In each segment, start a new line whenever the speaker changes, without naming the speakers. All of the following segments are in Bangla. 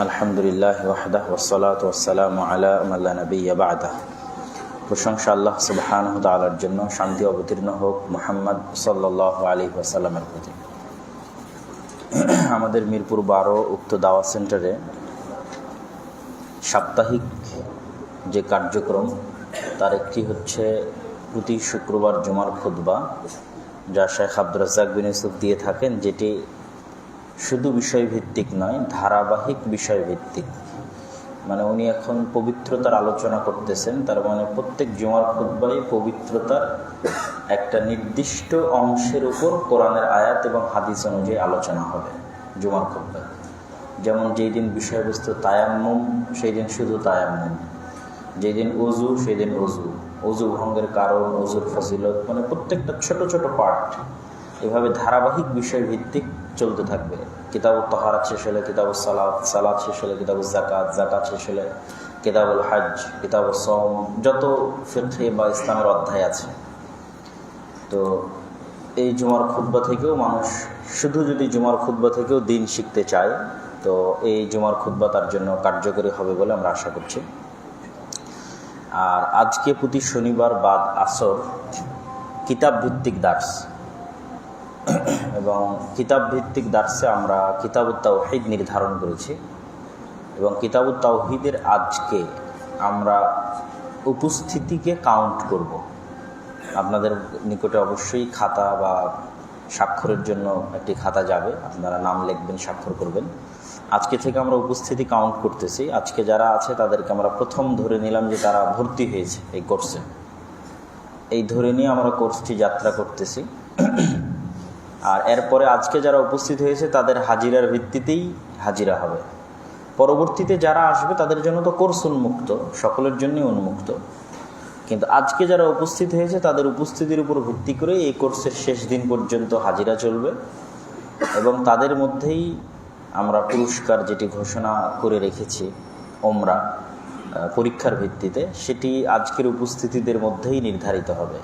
আলহামদুলিল্লাহ ওয়াহদাহু ওয়াসসালাতু ওয়াসসালামু আলা মান লা নাবিয়্যা বা'দাহু। প্রশংসা আল্লাহ সুবহানাহু ওয়া তাআলার জন্য, শান্তি অবতীর্ণ হোক মুহাম্মদ সাল্লাল্লাহু আলাইহি ওয়াসাল্লামের প্রতি। আমাদের মিরপুর 12 উক্ত দাওয়াত সেন্টারে সাপ্তাহিক যে কার্যক্রম তার একটি হচ্ছে প্রতি শুক্রবার জুমার খুতবা, যা শেখ আব্দুর রাজ্জাক বিন ইউসুফ দিয়ে থাকেন, যেটি শুধু বিষয়ভিত্তিক নয়, ধারাবাহিক বিষয়ভিত্তিক। মানে উনি এখন পবিত্রতার আলোচনা করতেছেন, তার মানে প্রত্যেক জুমার খুতবায় পবিত্রতার একটা নির্দিষ্ট অংশের উপর কোরআনের আয়াত এবং হাদিস অনুযায়ী আলোচনা হবে জুমার খুতবায়। যেমন যেই দিন বিষয়বস্তু তায়াম্মুম, সেই দিন শুধু তায়াম্মুম। যেই দিন অজু, সেই দিন অজু, অজু ভঙ্গের কারণ, অজুর ফজিলত, মানে প্রত্যেকটা ছোট ছোট পার্ট এভাবে ধারাবাহিক বিষয়ভিত্তিক চলতে থাকবে। কিতাবুত তাহারাত শেষ হলে কিতাবুস সালাত, সালাত শেষ হলে কিতাবুস যাকাত, যাকাত শেষ হলে কিতাবুল হজ, কিতাবুস সওম, যত ফিকহ বা ইসলামের অধ্যায় আছে। তো এই জুমার খুতবা থেকেও মানুষ শুধু যদি জুমার খুতবা থেকেও দিন শিখতে চায়, তো এই জুমার খুতবা তার জন্য কার্যকরী হবে বলে আমরা আশা করছি। আর আজকে প্রতি শনিবার বাদ আসর কিতাব ভিত্তিক দার্স, এবং কিতাব ভিত্তিক দার্সে আমরা কিতাবুত তাওহীদ নির্ধারণ করেছি, এবং কিতাবুত তাওহীদের আজকে আমরা উপস্থিতিকে কাউন্ট করব। আপনাদের নিকটে অবশ্যই খাতা বা স্বাক্ষরের জন্য একটি খাতা যাবে, আপনারা নাম লিখবেন, স্বাক্ষর করবেন। আজকে থেকে আমরা উপস্থিতি কাউন্ট করতেছি। আজকে যারা আছে তাদেরকে আমরা প্রথম ধরে নিলাম যে তারা ভর্তি হয়েছে এই কোর্সে। এই ধরে নিয়ে আমরা কোর্সটি যাত্রা করতেছি। আর এরপরে আজকে যারা উপস্থিত হয়েছে তাদের হাজিরার ভিত্তিতেই হাজিরা হবে। পরবর্তীতে যারা আসবে তাদের জন্য তো কোর্স উন্মুক্ত, সকলের জন্যই উন্মুক্ত, কিন্তু আজকে যারা উপস্থিত হয়েছে তাদের উপস্থিতির উপর ভিত্তি করে এই কোর্সের শেষ দিন পর্যন্ত হাজিরা চলবে। এবং তাদের মধ্যেই আমরা পুরস্কার যেটি ঘোষণা করে রেখেছি ওমরা পরীক্ষার ভিত্তিতে, সেটি আজকের উপস্থিতিদের মধ্যেই নির্ধারিত হবে।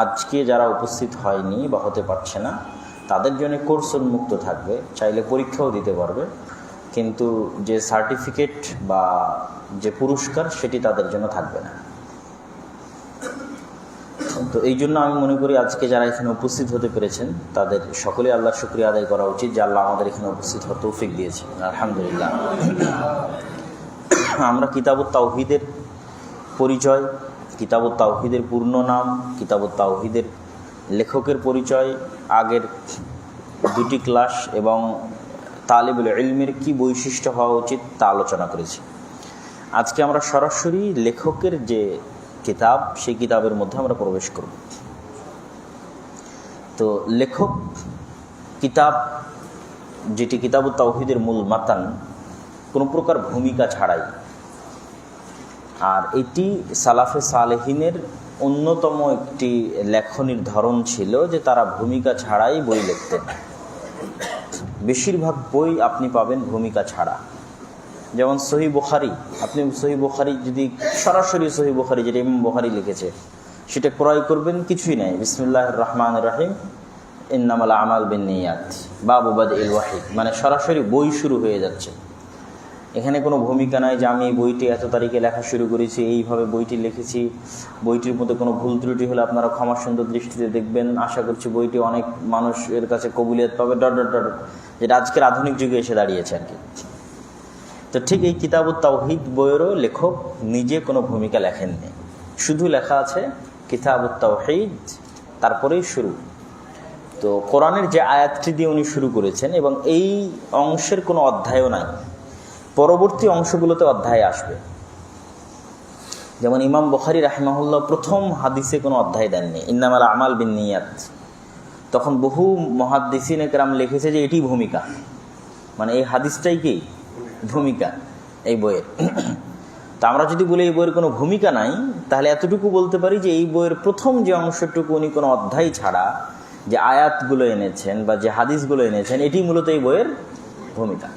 আজকে যারা উপস্থিত হয়নি বা হতে পারছে না তাদের জন্য কোর্স উন্মুক্ত থাকবে, চাইলে পরীক্ষাও দিতে পারবে, কিন্তু যে সার্টিফিকেট বা যে পুরস্কার সেটি তাদের জন্য থাকবে না। তো এই জন্য আমি মনে করি আজকে যারা এখানে উপস্থিত হতে পেরেছেন তাদের সকলে আল্লাহর শুকরিয়া আদায় করা উচিত যে আল্লাহ আমাদের এখানে উপস্থিত হওয়ার তৌফিক দিয়েছে, আলহামদুলিল্লাহ। আমরা কিতাবুত তাওহীদের পরিচয়, কিতাবুত তাওহীদের পূর্ণ নাম, কিতাবুত তাওহীদের লেখকের পরিচয়, আগের দুটি ক্লাস এবং তালিবুল ইলমের কি বৈশিষ্ট্য হওয়া উচিত তা আলোচনা করেছি। আজকে আমরা সরাসরি লেখকের যে কিতাব সেই কিতাবের মধ্যে আমরা প্রবেশ করব। তো লেখক কিতাব, যেটি কিতাবুত তাওহীদের মূল মাতান, কোনো প্রকার ভূমিকা ছাড়াই। আর এটি সালাফে সালেহিনের অন্যতম একটি লেখনীর ধরন ছিল যে তারা ভূমিকা ছাড়াই বই লিখতেন। বেশিরভাগ বই আপনি পাবেন ভূমিকা ছাড়া। যেমন সহিহ বুখারী, আপনি সহিহ বুখারী যদি সরাসরি সহিহ বুখারী যেটা ইমাম বুখারী লিখেছে সেটা ক্রয় করবেন, কিছুই নাই, বিসমিল্লাহির রহমানির রহিম, ইন্নামাল আমাল বিন্নিয়াত, বাবু বাদইল ওয়াহী, মানে সরাসরি বই শুরু হয়ে যাচ্ছে। এখানে কোনো ভূমিকা নাই যে আমি এই বইটি এত তারিখে লেখা শুরু করেছি, এইভাবে বইটি লিখেছি, বইটির মধ্যে কোনো ভুল ত্রুটি হলে আপনারা ক্ষমা সুন্দর দৃষ্টিতে দেখবেন, আশা করছি বইটি অনেক মানুষের কাছে কবুলিয়ত পাবে, ডট ডট ডট, যেটা আজকের আধুনিক যুগে এসে দাঁড়িয়েছে আর কি। তো ঠিক এই কিতাবুত তাওহীদ বইয়েরও লেখক নিজে কোনো ভূমিকা লেখেননি, শুধু লেখা আছে কিতাবুত তাওহীদ, তারপরেই শুরু। তো কোরআনের যে আয়াতটি দিয়ে উনি শুরু করেছেন, এবং এই অংশের কোনো অধ্যায়ও নাই, পরবর্তী অংশগুলোতে অধ্যায় আসবে। যেমন ইমাম বুখারী রাহিমাহুল্লাহ প্রথম হাদিসে কোনো অধ্যায় দেননি, ইন্নামাল আমাল বিন্নিয়াত। তখন বহু মুহাদ্দিসিনে কেরাম লিখেছে যে এটি ভূমিকা, মানে এই হাদিসটাই কি ভূমিকা এই বইয়ের। তা আমরা যদি বলি এই বইয়ের কোনো ভূমিকা নাই, তাহলে এতটুকু বলতে পারি যে এই বইয়ের প্রথম যে অংশটুকু উনি কোনো অধ্যায় ছাড়া যে আয়াতগুলো এনেছেন বা যে হাদিসগুলো এনেছেন, এটি মূলত এই বইয়ের ভূমিকা।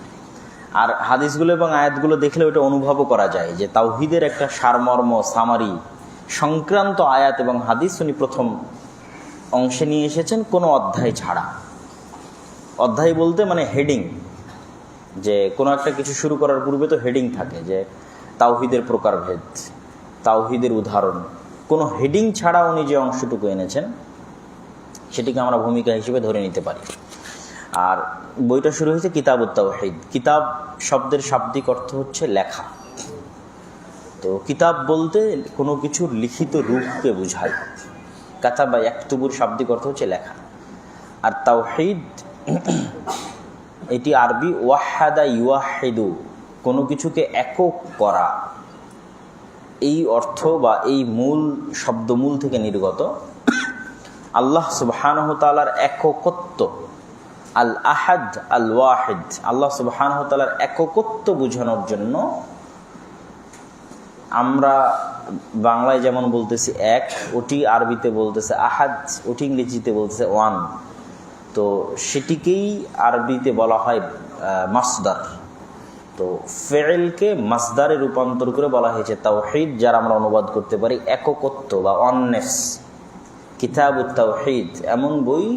আর হাদিসগুলো এবং আয়াতগুলো দেখলে ওটা অনুভবও করা যায় যে তাওহীদের একটা সারমর্ম, সামারি সংক্রান্ত আয়াত এবং হাদিস উনি প্রথম অংশে নিয়ে এসেছেন কোনো অধ্যায় ছাড়া। অধ্যায় বলতে মানে হেডিং, যে কোনো একটা কিছু শুরু করার পূর্বে তো হেডিং থাকে, যে তাওহীদের প্রকারভেদ, তাওহীদের উদাহরণ। কোনো হেডিং ছাড়া উনি যে অংশটুকু এনেছেন সেটিকে আমরা ভূমিকা হিসেবে ধরে নিতে পারি। আর বইটা শুরু হয়েছে কিতাবুত তাওহীদ। কিতাব শব্দের শাব্দিক অর্থ হচ্ছে লেখা। তো কিতাব বলতে কোনো কিছুর লিখিত রূপকে বোঝায়। কাতাবা ইয়াকতুবুর শাব্দিক অর্থ হচ্ছে লেখা। আর তাওহীদ এটি আরবি ওয়াহাদা ইউয়াহিদু, কোনো কিছুকে একক করা, এই অর্থ বা এই মূল শব্দমূল থেকে নির্গত। আল্লাহ সুবহানাহু ওয়া তাআলার এককত্ব, আল আহাদ আল ওয়াহিদ, আল্লাহ সুবহানাহু ওয়া তাআলার এককত্ব বোঝানোর জন্য আমরা বাংলায় যেমন বলতেছি এক, ওটি আরবিতে বলতেছে আহাদ, ওটি ইংরেজিতে বলতেছে ওয়ান। তো সেটিকেই আরবিতে বলা হয় মাসদার। তো ফেইলকে মাসদারে রূপান্তর করে বলা হয়েছে তাওহীদ, যার আমরা অনুবাদ করতে পারি এককত্ব বা অননেস। কিতাবুত তাওহীদ এমন বই,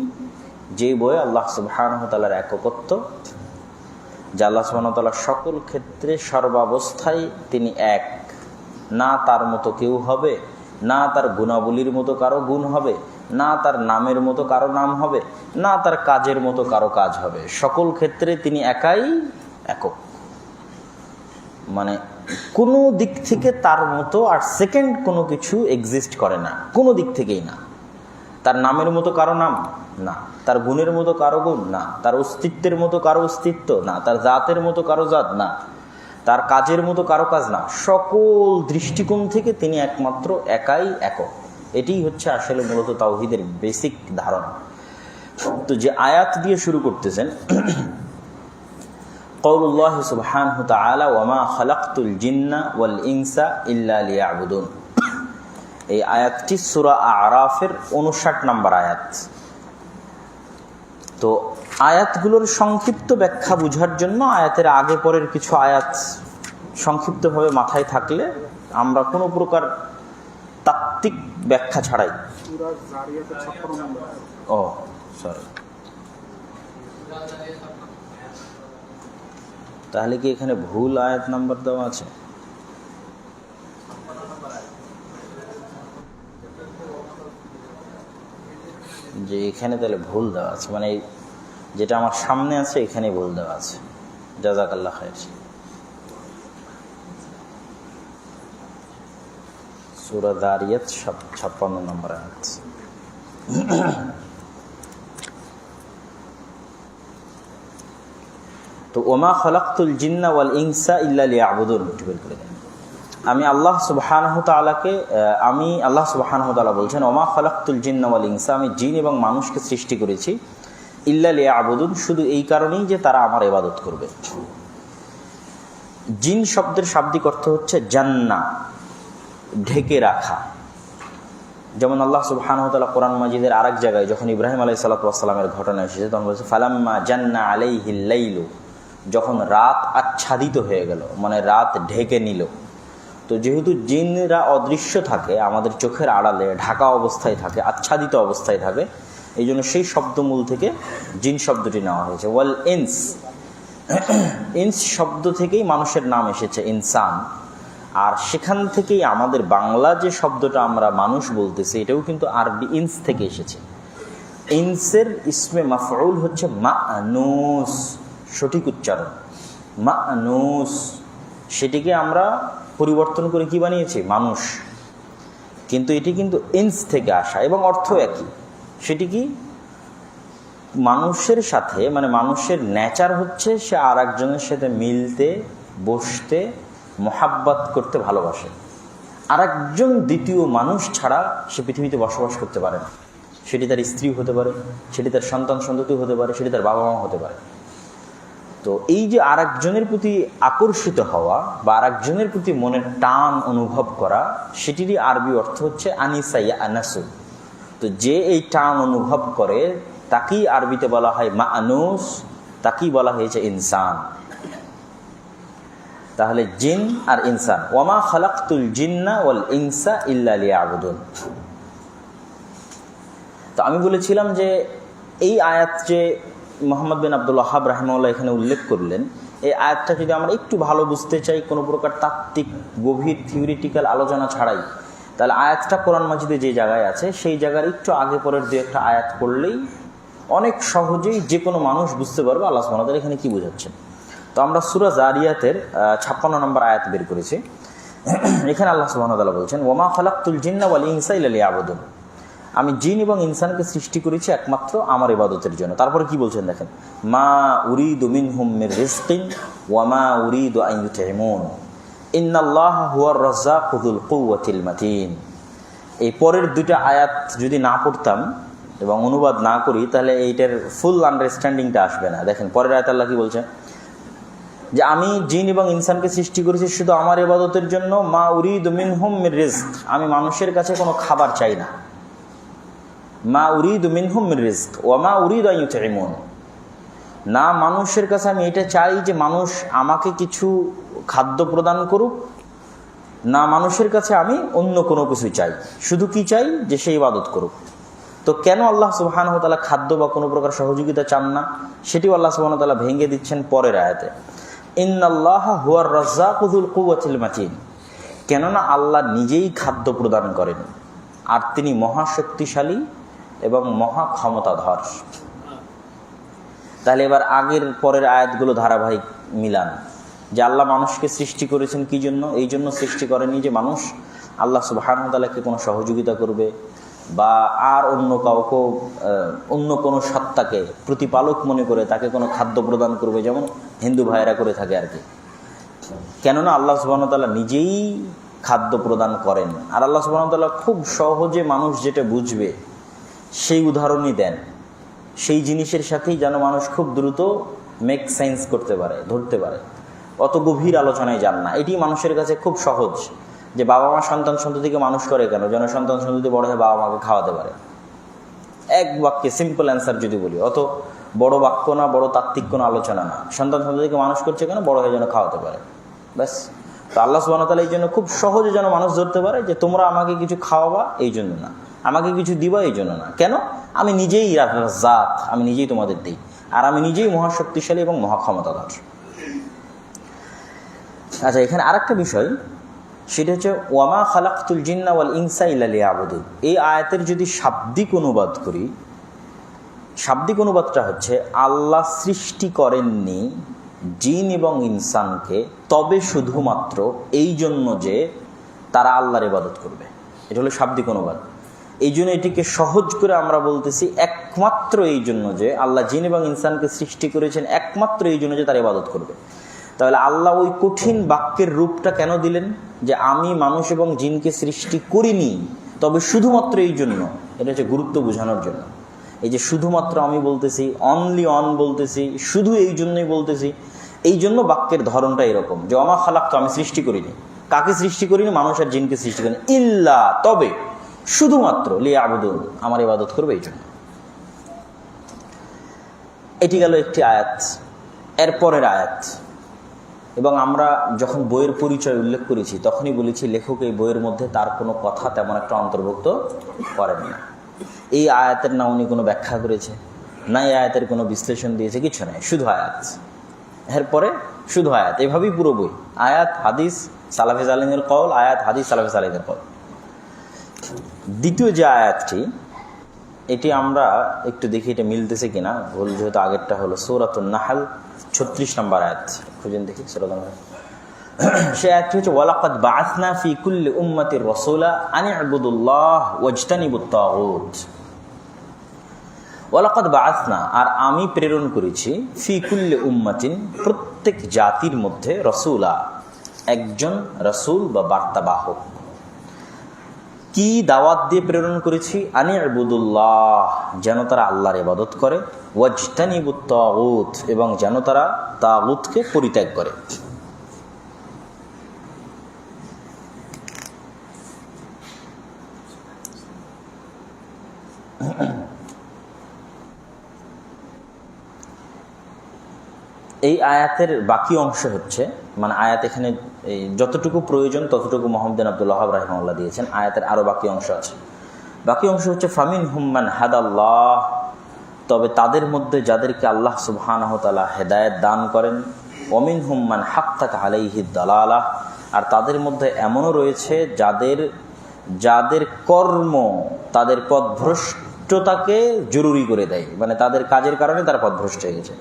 যে বই আল্লাহ সুবহানাহু ওয়া তাআলার এককত্ব, যা আল্লাহ সুবহানাহু ওয়া তাআলা সকল ক্ষেত্রে সর্বাবস্থায় তিনি এক, না তার মতো কেউ হবে, না তার গুণাবলীর মতো কারো গুণ হবে, না তার নামের মতো কারো নাম হবে, না তার কাজের মতো কারো কাজ হবে। সকল ক্ষেত্রে তিনি একাই একক, মানে কোনো দিক থেকে তার মতো আর সেকেন্ড কোনো কিছু এক্সিস্ট করে না, কোনো দিক থেকেই না। তার নামের মতো কারো নাম না, তার গুণের মতো কারো গুণ না, তার অস্তিত্বের মতো কারো অস্তিত্ব না, তার জাতের মতো কারো জাত না, তার কাজের মতো কারো কাজ না। সকল দৃষ্টিকোণ থেকে তিনি একমাত্র একাই একক। এটিই হচ্ছে আসলে মূলত তাওহীদের বেসিক ধারণা। তো যে আয়াত দিয়ে শুরু করতেছেন, কওলুল্লাহ সুবহানাহু ওয়া তাআলা ওয়া মা খালাকতুল জিন্না ওয়াল ইনসা ইল্লা লিয়াবুদুন। এই আয়াতটি সূরা আরাফের 59 নম্বর আয়াত। তো আয়াতগুলোর সংক্ষিপ্ত ব্যাখ্যা বোঝার জন্য আয়াতের আগে পরের কিছু আয়াত সংক্ষিপ্তভাবে মাথায় থাকলে আমরা কোনো প্রকার তাত্ত্বিক ব্যাখ্যা ছাড়াই, ও সরি, তাহলে কি এখানে ভুল আয়াত নাম্বার দেওয়া আছে? যে এখানে তাহলে ভুল দেওয়া আছে, মানে যেটা আমার সামনে আছে এখানে ভুল দেওয়া আছে। জাযাকাল্লাহ খাইর। সূরা যারিয়াত 56 নম্বর আয়াত। তো ওমা খালাকতুল জিন্না ওয়াল ইনসা ইল্লা লিয়াবুদুন, আমি আল্লাহ সুবহানাহু তাআলাকে, আমি আল্লাহ সুবহানাহু তাআলা বলছেন ওমা খালাকতুল জিন্না ওয়াল ইনসা, আমি জিন এবং মানুষকে সৃষ্টি করেছি ইল্লা লিয়াবুদুন, শুধু এই কারণেই যে তারা আমার ইবাদত করবে। জিন শব্দের শাব্দিক অর্থ হচ্ছে জান্না, ঢেকে রাখা। যেমন আল্লাহ সুবহানাহু ওয়া তাআলা কোরআন মাজিদের আরেক জায়গায় যখন ইব্রাহিম আলাইহিস সালাতু ওয়াস সালামের ঘটনা এসেছে তখন বলেছে ফালাম্মা জান্না আলাইহিল লাইলু, যখন রাত আচ্ছাদিত হয়ে গেল, মানে রাত ঢেকে নিল। তো যেহেতু জিনরা অদৃশ্য থাকে, আমাদের চোখের আড়ালে ঢাকা অবস্থায় থাকে, আচ্ছাদিত অবস্থায় থাকে, এই জন্য সেই শব্দমূল থেকে জিন শব্দটি নেওয়া হয়েছে। ওয়াল ইনস, ইনস শব্দ থেকেই মানুষের নাম এসেছে ইনসান। আর সেখান থেকেই আমাদের বাংলা যে শব্দটা আমরা মানুষ বলতেছি, এটাও কিন্তু আরবি ইনস থেকে এসেছে। ইনসের ইসমে মাফউল হচ্ছে মানুস, সঠিক উচ্চারণ মানুস। সেটিকে আমরা পরিবর্তন করে কি বানিয়েছি? মানুষ। কিন্তু এটি কিন্তু ইনস থেকে আসা এবং অর্থ একই। সেটি কি? মানুষের সাথে, মানে মানুষের নেচার হচ্ছে সে আর একজনের সাথে মিলতে, বসতে, মোহাব্বত করতে ভালোবাসে। আর একজন দ্বিতীয় মানুষ ছাড়া সে পৃথিবীতে বসবাস করতে পারে না। সেটি তার স্ত্রী হতে পারে, সেটি তার সন্তান সন্ততি হতে পারে, সেটি তার বাবা মা হতে পারে। তো এই যে আর একজনের প্রতি আকর্ষিত হওয়া বা আর একজনের প্রতি মনের টান অনুভব করা, সেটিরই আরবি অর্থ হচ্ছে আনিসাইয়া আনাসু। তো যে এই টান অনুভব করে তাকেই আরবিতে বলা হয় মানুষ, তাকেই বলা হয়েছে ইনসান। তাহলে জিন আর ইনসান, ওয়ামা খালাকতুল জিন্না ওয়াল ইনসা ইল্লা লিয়াবুদুন। তো আমি বলেছিলাম যে এই আয়াত যে মুহাম্মদ বিন আব্দুল ওয়াহাব রাহিমাহুল্লাহ এখানে উল্লেখ করলেন, এই আয়াতটা যদি আমরা একটু ভালো বুঝতে চাই, কোনো প্রকার তাত্ত্বিক গভীর থিওরিটিক্যাল আলোচনা ছাড়াই, তাহলে আয়াতটা কোরআন মাজিদে যে জায়গায় আছে সেই জায়গার একটু আগে পরের দু একটা আয়াত পড়লেই অনেক সহজেই যে কোনো মানুষ বুঝতে পারবে আল্লাহ সুবহানাহু ওয়া তাআলা এখানে কি বোঝাচ্ছেন। তো আমরা সূরা জারিয়াতের 56 নম্বর আয়াত বের করেছি। এখানে আল্লাহ সুবহানাহু ওয়া তাআলা বলছেন, ওয়ামা খালাকতুল জিন্না ওয়াল ইনসা ইল্লা লিয়াবুদুন, আমি জিন এবং ইনসানকে সৃষ্টি করেছি একমাত্র আমার ইবাদতের জন্য। তারপরে কি বলছেন দেখেন, মা উরিদু মিনহুম মির রিজকিন ওয়া মা উরিদু আন ইউতঈমুন ইন্নাল্লাহা হুয়ার রাজ্জাকু যুল কুওয়াতিল মাতিন। এই পরের দুইটা আয়াত যদি না পড়তাম এবং অনুবাদ না করি তাহলে এইটার ফুল আন্ডারস্ট্যান্ডিংটা আসবে না। দেখেন পরের আয়াত আল্লাহ কি বলছেন, যে আমি জিন এবং ইনসানকে সৃষ্টি করেছি শুধু আমার ইবাদতের জন্য। মা উরিদু মিনহুম মির রিজক, আমি মানুষের কাছে কোনো খাবার চাই না। মা উরিদু মিনহুম মির রিজক ওয়া মা উরিদু আন ইউতঈমুন, না মানুষের কাছে আমি এটা চাই যে মানুষ আমাকে কিছু খাদ্য প্রদান করুক, না মানুষের কাছে আমি অন্য কোনো কিছু চাই, শুধু কি চাই যে সে ইবাদত করুক। তো কেন আল্লাহ সুবহানাহু ওয়া তাআলা খাদ্য বা কোনো প্রকার সহযোগিতা চান না, সেটিও আল্লাহ সুবহানাহু ওয়া তাআলা ভেঙে দিচ্ছেন পরের আয়াতে, ইন্নাল্লাহা হুয়ার রাজ্জাকু যুল কুওয়াতিল মাতিন, কেননা আল্লাহ নিজেই খাদ্য প্রদান করেন আর তিনি মহাশক্তিশালী এবং মহা ক্ষমতাধর। তাহলে এবার আগের পরের আয়াতগুলো ধারাবাহিক মিলান, যে আল্লাহ মানুষকে সৃষ্টি করেছেন কি জন্য? এই জন্য সৃষ্টি করেনি যে মানুষ আল্লাহ সুবহানাহু ওয়া তাআলাকে কোনো সহযোগিতা করবে বা আর অন্য কাউকে, অন্য কোনো সত্তাকে প্রতিপালক মনে করে তাকে কোনো খাদ্য প্রদান করবে, যেমন হিন্দু ভাইয়েরা করে থাকে আর কি। কেননা আল্লাহ সুবহানাহু ওয়া তাআলা নিজেই খাদ্য প্রদান করেন। আর আল্লাহ সুবহানাহু ওয়া তাআলা খুব সহজে মানুষ যেটা বুঝবে সেই উদাহরণই দেন, সেই জিনিসের সাথেই যেন মানুষ খুব দ্রুত মেক সেন্স করতে পারে, ধরতে পারে, অত গভীর আলোচনায় যান না। এটি মানুষের কাছে খুব সহজ, যে বাবা মা সন্তান সন্ততিকে মানুষ করে কেন? যেন সন্তান সন্ততি বড় হয়ে বাবা মাকে খাওয়াতে পারে। এক বাক্যে সিম্পল অ্যান্সার যদি বলি, অত বড় বাক্য না, বড় তাত্ত্বিক কোনো আলোচনা না। সন্তান সন্ততিকে মানুষ করছে কেন? বড় হয়ে যেন খাওয়াতে পারে, ব্যাস। তো আল্লাহ সুবহানাহু ওয়া তাআলা এই জন্য খুব সহজে যেন মানুষ ধরতে পারে যে তোমরা আমাকে কিছু খাওয়াবা এই জন্য না, আমাকে কিছু দিবা এই জন্য না। কেন? আমি নিজেই রাজ্জাক, আমি নিজেই তোমাদের দিই, আর আমি নিজেই মহাশক্তিশালী এবং মহাক্ষমতাধর। আচ্ছা, এখানে আরেকটা বিষয়, সেটা হচ্ছে ওয়ামা খালাকতুল জিন্না ওয়াল ইনসা ইল্লা লিয়াবুদুন। এই আয়াতের যদি শাব্দিক অনুবাদ করি, শাব্দিক অনুবাদটা হচ্ছে আল্লাহ সৃষ্টি করেননি জিন এবং ইনসানকে তবে শুধুমাত্র এই জন্য যে তারা আল্লাহর ইবাদত করবে। এটা হলো শাব্দিক অনুবাদ। এই জন্য এটিকে সহজ করে আমরা বলতেছি একমাত্র এই জন্য যে আল্লাহ জিন এবং ইনসানকে সৃষ্টি করেছেন একমাত্র এই জন্য যে তারা ইবাদত করবে। তাহলে আল্লাহ ওই কঠিন বাক্যের রূপটা কেন দিলেন, যে আমি মানুষ এবং জিনকে সৃষ্টি করিনি তবে শুধুমাত্র এই জন্য? এটা হচ্ছে গুরুত্ব বোঝানোর জন্য। এই যে শুধুমাত্র আমি বলতেছি, অনলি অন বলতেছি, শুধু এই জন্যই বলতেছি, এই জন্য বাক্যের ধরনটা এরকম যে ওমা খালাকতু, আমি সৃষ্টি করিনি। কাকে সৃষ্টি করিনি? মানুষ আর জিনকে সৃষ্টি করিনি। ইল্লা, তবে, শুধুমাত্র লিয়াবুদুন, আমার ইবাদত করবে এই জন্য। এটি গেল একটি আয়াত। এরপরের আয়াত, এবং আমরা যখন বইয়ের পরিচয় উল্লেখ করেছি তখনই বলেছি লেখক এই বইয়ের মধ্যে তার কোনো কথা তেমন একটা অন্তর্ভুক্ত করেন না। এই আয়াতের না উনি কোনো ব্যাখ্যা করেছে, না এই আয়াতের কোনো বিশ্লেষণ দিয়েছে, কিছু নেই, শুধু আয়াত। এরপরে শুধু আয়াত, এভাবেই পুরো বই। আয়াত হাদিস সালাফে সালেহিনের কওল, আয়াত হাদিস সালাফে সালেহিনের কওল। দ্বিতীয় যে আয়াতটি, এটি আমরা একটু দেখি এটা মিলতেছে কিনা, ভুল যেহেতু আগেরটা হলো সূরাতুন নাহল 36 নম্বর আয়াত, খুঁজেন দেখি সূরাতুন নাহল। সে আয়াতটি হচ্ছে ওয়ালাকাদ বাআসনা ফি কুল্লি উম্মাতির রাসূলা আন ইবুদুল্লাহ ওয়াজতানিবুত তাগুত। ওয়ালাকাদ বাআসনা, আর আমি প্রেরণ করেছি, ফি কুল্লি উম্মাতিন, প্রত্যেক জাতির মধ্যে, রাসূলা, একজন রাসূল বা বার্তাবাহক। কি দাওয়াত দিয়ে প্রেরণ করেছি? আনি ইবুদুল্লাহ, যেন তারা আল্লাহর ইবাদত করে, ওয়াজতানিবুত তাগুত, এবং যেন তারা তাগুতকে পরিত্যাগ করে। এই আয়াতের বাকি অংশ হচ্ছে, মানে আয়াত এখানে যতটুকু প্রয়োজন ততটুকু মোহাম্মদ আব্দুল ওয়াহাব রাহিমাহুল্লাহ দিয়েছেন। আয়াতের আরও বাকি অংশ আছে। বাকি অংশ হচ্ছে ফামিন হুম্মান হাদাল্লাহ, তবে তাদের মধ্যে যাদেরকে আল্লাহ সুবহানাহু ওয়া তাআলা হেদায়েত দান করেন, ওমিনহুম মান হাক্কাত আলাইহি দালালাহ, আর তাদের মধ্যে এমনও রয়েছে যাদের কর্ম তাদের পথভ্রষ্টতাকে জরুরি করে দেয়, মানে তাদের কাজের কারণে তারা পথভ্রষ্ট হয়ে গেছে।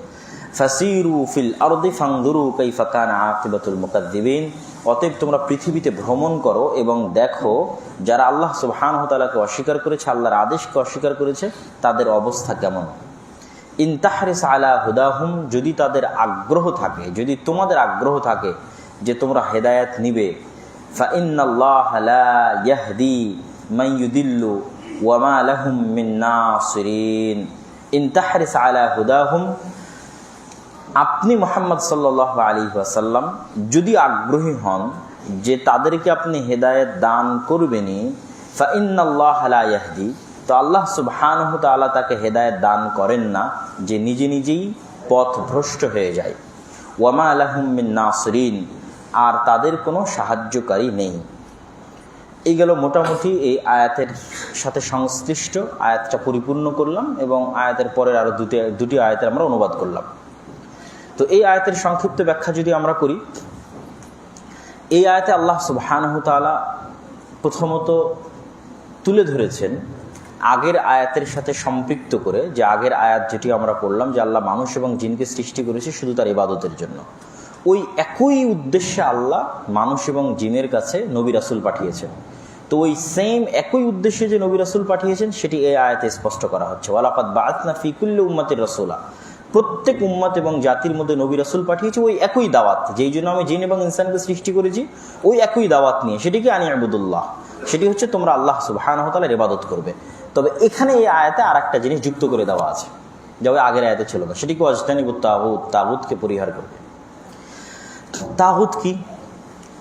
ফাসিরু ফিল আরদি ফানজুরু কাইফা কানা আকিবাতুল মুকাদ্দিবিন, অতএব তোমরা পৃথিবীতে ভ্রমণ করো এবং দেখো যারা আল্লাহ সুবহানাহু ওয়া তাআলাকে অস্বীকার করেছে, আল্লাহর আদেশকে অস্বীকার করেছে, তাদের অবস্থা কেমন। ইন তাহরিস আলা হুদাহুম, যদি তাদের আগ্রহ থাকে, যদি তোমাদের আগ্রহ থাকে যে তোমরা হেদায়েত নিবে, ফা ইন্নাল্লাহা লা ইয়াহদি মান ইউদিল্লু ওয়া মা লাহুম মিন নাসিরিন। ইন তাহরিস আলা হুদাহুম, আপনি মুহাম্মদ সাল্লাল্লাহু আলাইহি ওয়াসাল্লাম যদি আগ্রহী হন যে তাদেরকে আপনি হেদায়েত দান করবেনই, ফা ইন্নাল্লাহা লা ইয়াহদি, তো আল্লাহ সুবহানাহু ওয়া তাআলা তাকে হেদায়েত দান করেন না যে নিজে নিজেই পথভ্রষ্ট হয়ে যায়। ওয়া মা লাহুম মিন নাসিরিন, আর তাদের কোনো সাহায্যকারী নেই। এই গেল মোটামুটি এই আয়াতের সাথে সংশ্লিষ্ট, আয়াতটা পরিপূর্ণ করলাম এবং আয়াতের পরের আরও দুটি আয়াতের আমরা অনুবাদ করলাম। তো এই আয়াতের সংক্ষিপ্ত ব্যাখ্যা যদি আমরা করি, এই আয়াতে আল্লাহ সুবহানাহু ওয়া তাআলা প্রথমত তুলে ধরেছেন আগের আয়াতের সাথে সম্পৃক্ত করে, যে আগের আয়াত যেটি আমরা পড়লাম যে আল্লাহ মানুষ এবং জিনকে সৃষ্টি করেছে শুধু তার ইবাদতের জন্য, ওই একই উদ্দেশ্যে আল্লাহ মানুষ এবং জিনের কাছে নবী রাসূল পাঠিয়েছেন। তো ওই সেম একই উদ্দেশ্যে যে নবী রাসূল পাঠিয়েছেন সেটি এই আয়াতে স্পষ্ট করা হচ্ছে। ওয়ালাকাদ বাআসনা ফি কুল্লি উম্মাতির রাসূলা, প্রত্যেক উম্মত এবং জাতির মধ্যে নবী রাসূল পাঠিয়েছি ওই একই দাওয়াত, যেই জন্য আমি জিন এবং ইনসানকে সৃষ্টি করেছি, ওই একই দাওয়াত নিয়ে। সেটি কি? আনি ইবুদুল্লাহ, সেটি হচ্ছে তোমরা আল্লাহ সুবহানাহু ওয়া তাআলার ইবাদত করবে। তবে এখানে এই আয়াতে আর একটা জিনিস যুক্ত করে দেওয়া আছে, যা ওই আগের আয়াতে ছিল না। সেটি কি? ওয়াজতানিবুত তাগুত, তাগুতকে পরিহার করবে। তাগুত কি?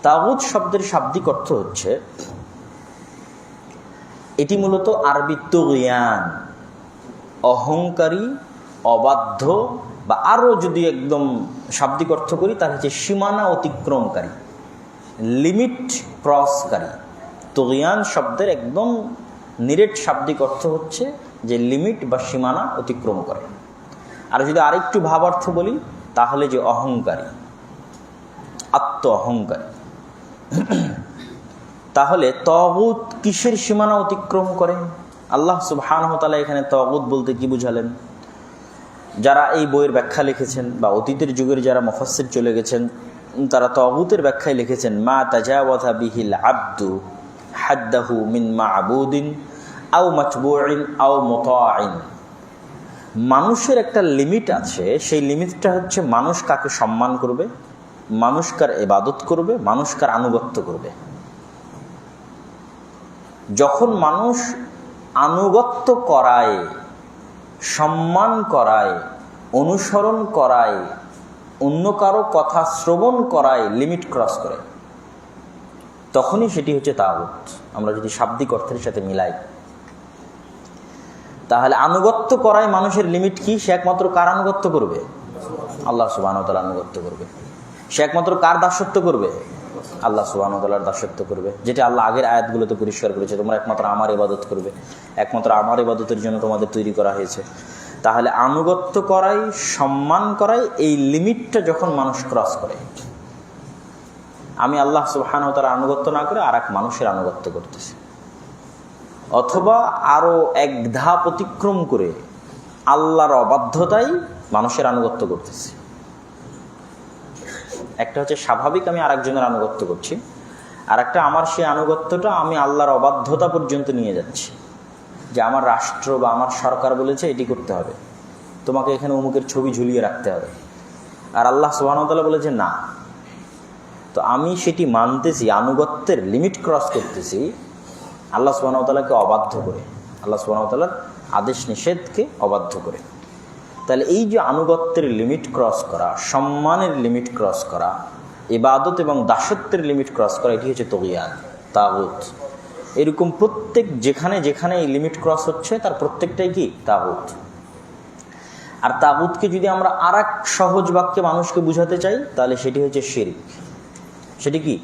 তাগুত শব্দের শাব্দিক অর্থ হচ্ছে, এটি মূলত আরবি তুগয়ান, অহংকারী, অবাধ্য, বা আরও যদি একদম শাব্দিক অর্থ করি তার হচ্ছে সীমানা অতিক্রমকারী, লিমিট ক্রসকারী। তুগয়ান শব্দের একদম নিরেট শাব্দিক অর্থ হচ্ছে যে লিমিট বা সীমানা অতিক্রম করে। আর যদি আরেকটু ভাব অর্থ বলি তাহলে যে অহংকারী, আত্ম অহংকারী। তাহলে তাগুত কিসের সীমানা অতিক্রম করে? আল্লাহ সুবহানাহু ওয়া তাআলা এখানে তাগুত বলতে কি বুঝালেন? যারা এই বইয়ের ব্যাখ্যা লিখেছেন বা অতীতের যুগের যারা মুফাসসির চলে গেছেন, তারা তাগুতের ব্যাখ্যায় লিখেছেন মা তাজাওয়াযা বিহিল আবদু হাদ্দাহু মিন মা'বুদিন আও মাতবুইন আও মুতাইন। মানুষের একটা লিমিট আছে, সেই লিমিটটা হচ্ছে মানুষ কাকে সম্মান করবে, মানুষ কার ইবাদত করবে, মানুষ কার আনুগত্য করবে। যখন মানুষ আনুগত্য করায়, সম্মান করায়, অনুসরণ করায়, অন্য কারো কথা শ্রবণ করায়, লিমিট ক্রস করে, তখনই সেটি হচ্ছে তাগুত। আমরা যদি শাব্দিক অর্থের সাথে মিলাই, তাহলে আনুগত্য করায় মানুষের লিমিট কি? সে একমাত্র কার আনুগত্য করবে? আল্লাহ সুবহানাহু ওয়া তাআলার আনুগত্য করবে। সে একমাত্র কার দাসত্ব করবে? আল্লাহ সুবহানাহু ওয়া তাআলার দাসত্ব করবে, যেটা আল্লাহ আগের আয়াতগুলোতে পরিষ্কার করেছে, তোমরা একমাত্র আমার ইবাদত করবে, একমাত্র আমার ইবাদতের জন্য তোমাদের তৈরি করা হয়েছে। তাহলে আনুগত্য করাই, সম্মান করাই, এই লিমিটটা যখন মানুষ ক্রস করে, আমি আল্লাহ সুবহানাহু ওয়া তাআলার আনুগত্য না করে আর এক মানুষের আনুগত্য করতেছি, অথবা আরো এক ধাপ অতিক্রম করে আল্লাহর অবাধ্যতায় মানুষের আনুগত্য করতেছি। একটা হচ্ছে স্বাভাবিক আমি আরেকজনের আনুগত্য করছি, আর একটা আমার সেই আনুগত্যটা আমি আল্লাহর অবাধ্যতা পর্যন্ত নিয়ে যাচ্ছি, যে আমার রাষ্ট্র বা আমার সরকার বলেছে এটি করতে হবে, তোমাকে এখানে অমুকের ছবি ঝুলিয়ে রাখতে হবে, আর আল্লাহ সুবহানাহু ওয়া তাআলা বলেছে না। তো আমি সেটি মানতেছি, আনুগত্যের লিমিট ক্রস করতেছি আল্লাহ সুবহানাহু ওয়া তাআলাকে অবাধ্য করে, আল্লাহ সুবহানাহু ওয়া তাআলার আদেশ নিষেধকে অবাধ্য করে। তাহলে এই যে আনুগত্যের লিমিট ক্রস করা, সম্মানের লিমিট ক্রস করা, ইবাদত এবং দাসত্বের লিমিট ক্রস করা, এটি হচ্ছে তুগয়ান, তাগুত। এরকম প্রত্যেক যেখানে যেখানে এই লিমিট ক্রস হচ্ছে তার প্রত্যেকটাই কি? তাগুত। আর তাগুতকে যদি আমরা আর এক সহজ বাক্যে মানুষকে বুঝাতে চাই তাহলে সেটি হচ্ছে শিরক। সেটি কি?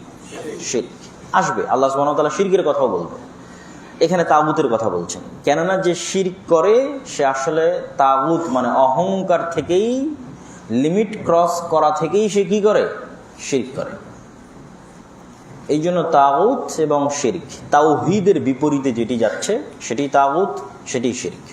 শিরক আসবে। আল্লাহ সুবহানাহু ওয়া তাআলা শিরকের কথাও বলবে, এখানে তাগুতের কথা বলছেন। কেননা যে শিরক করে সে আসলে তাগুত মানে অহংকার থেকেই লিমিট ক্রস করা থেকেই সে কি করে? শিরক করে। এই জন্য তাগুত এবং শিরক, তাওহীদের বিপরীতে যেটি যাচ্ছে সেটি তাগুত, সেটি শিরক।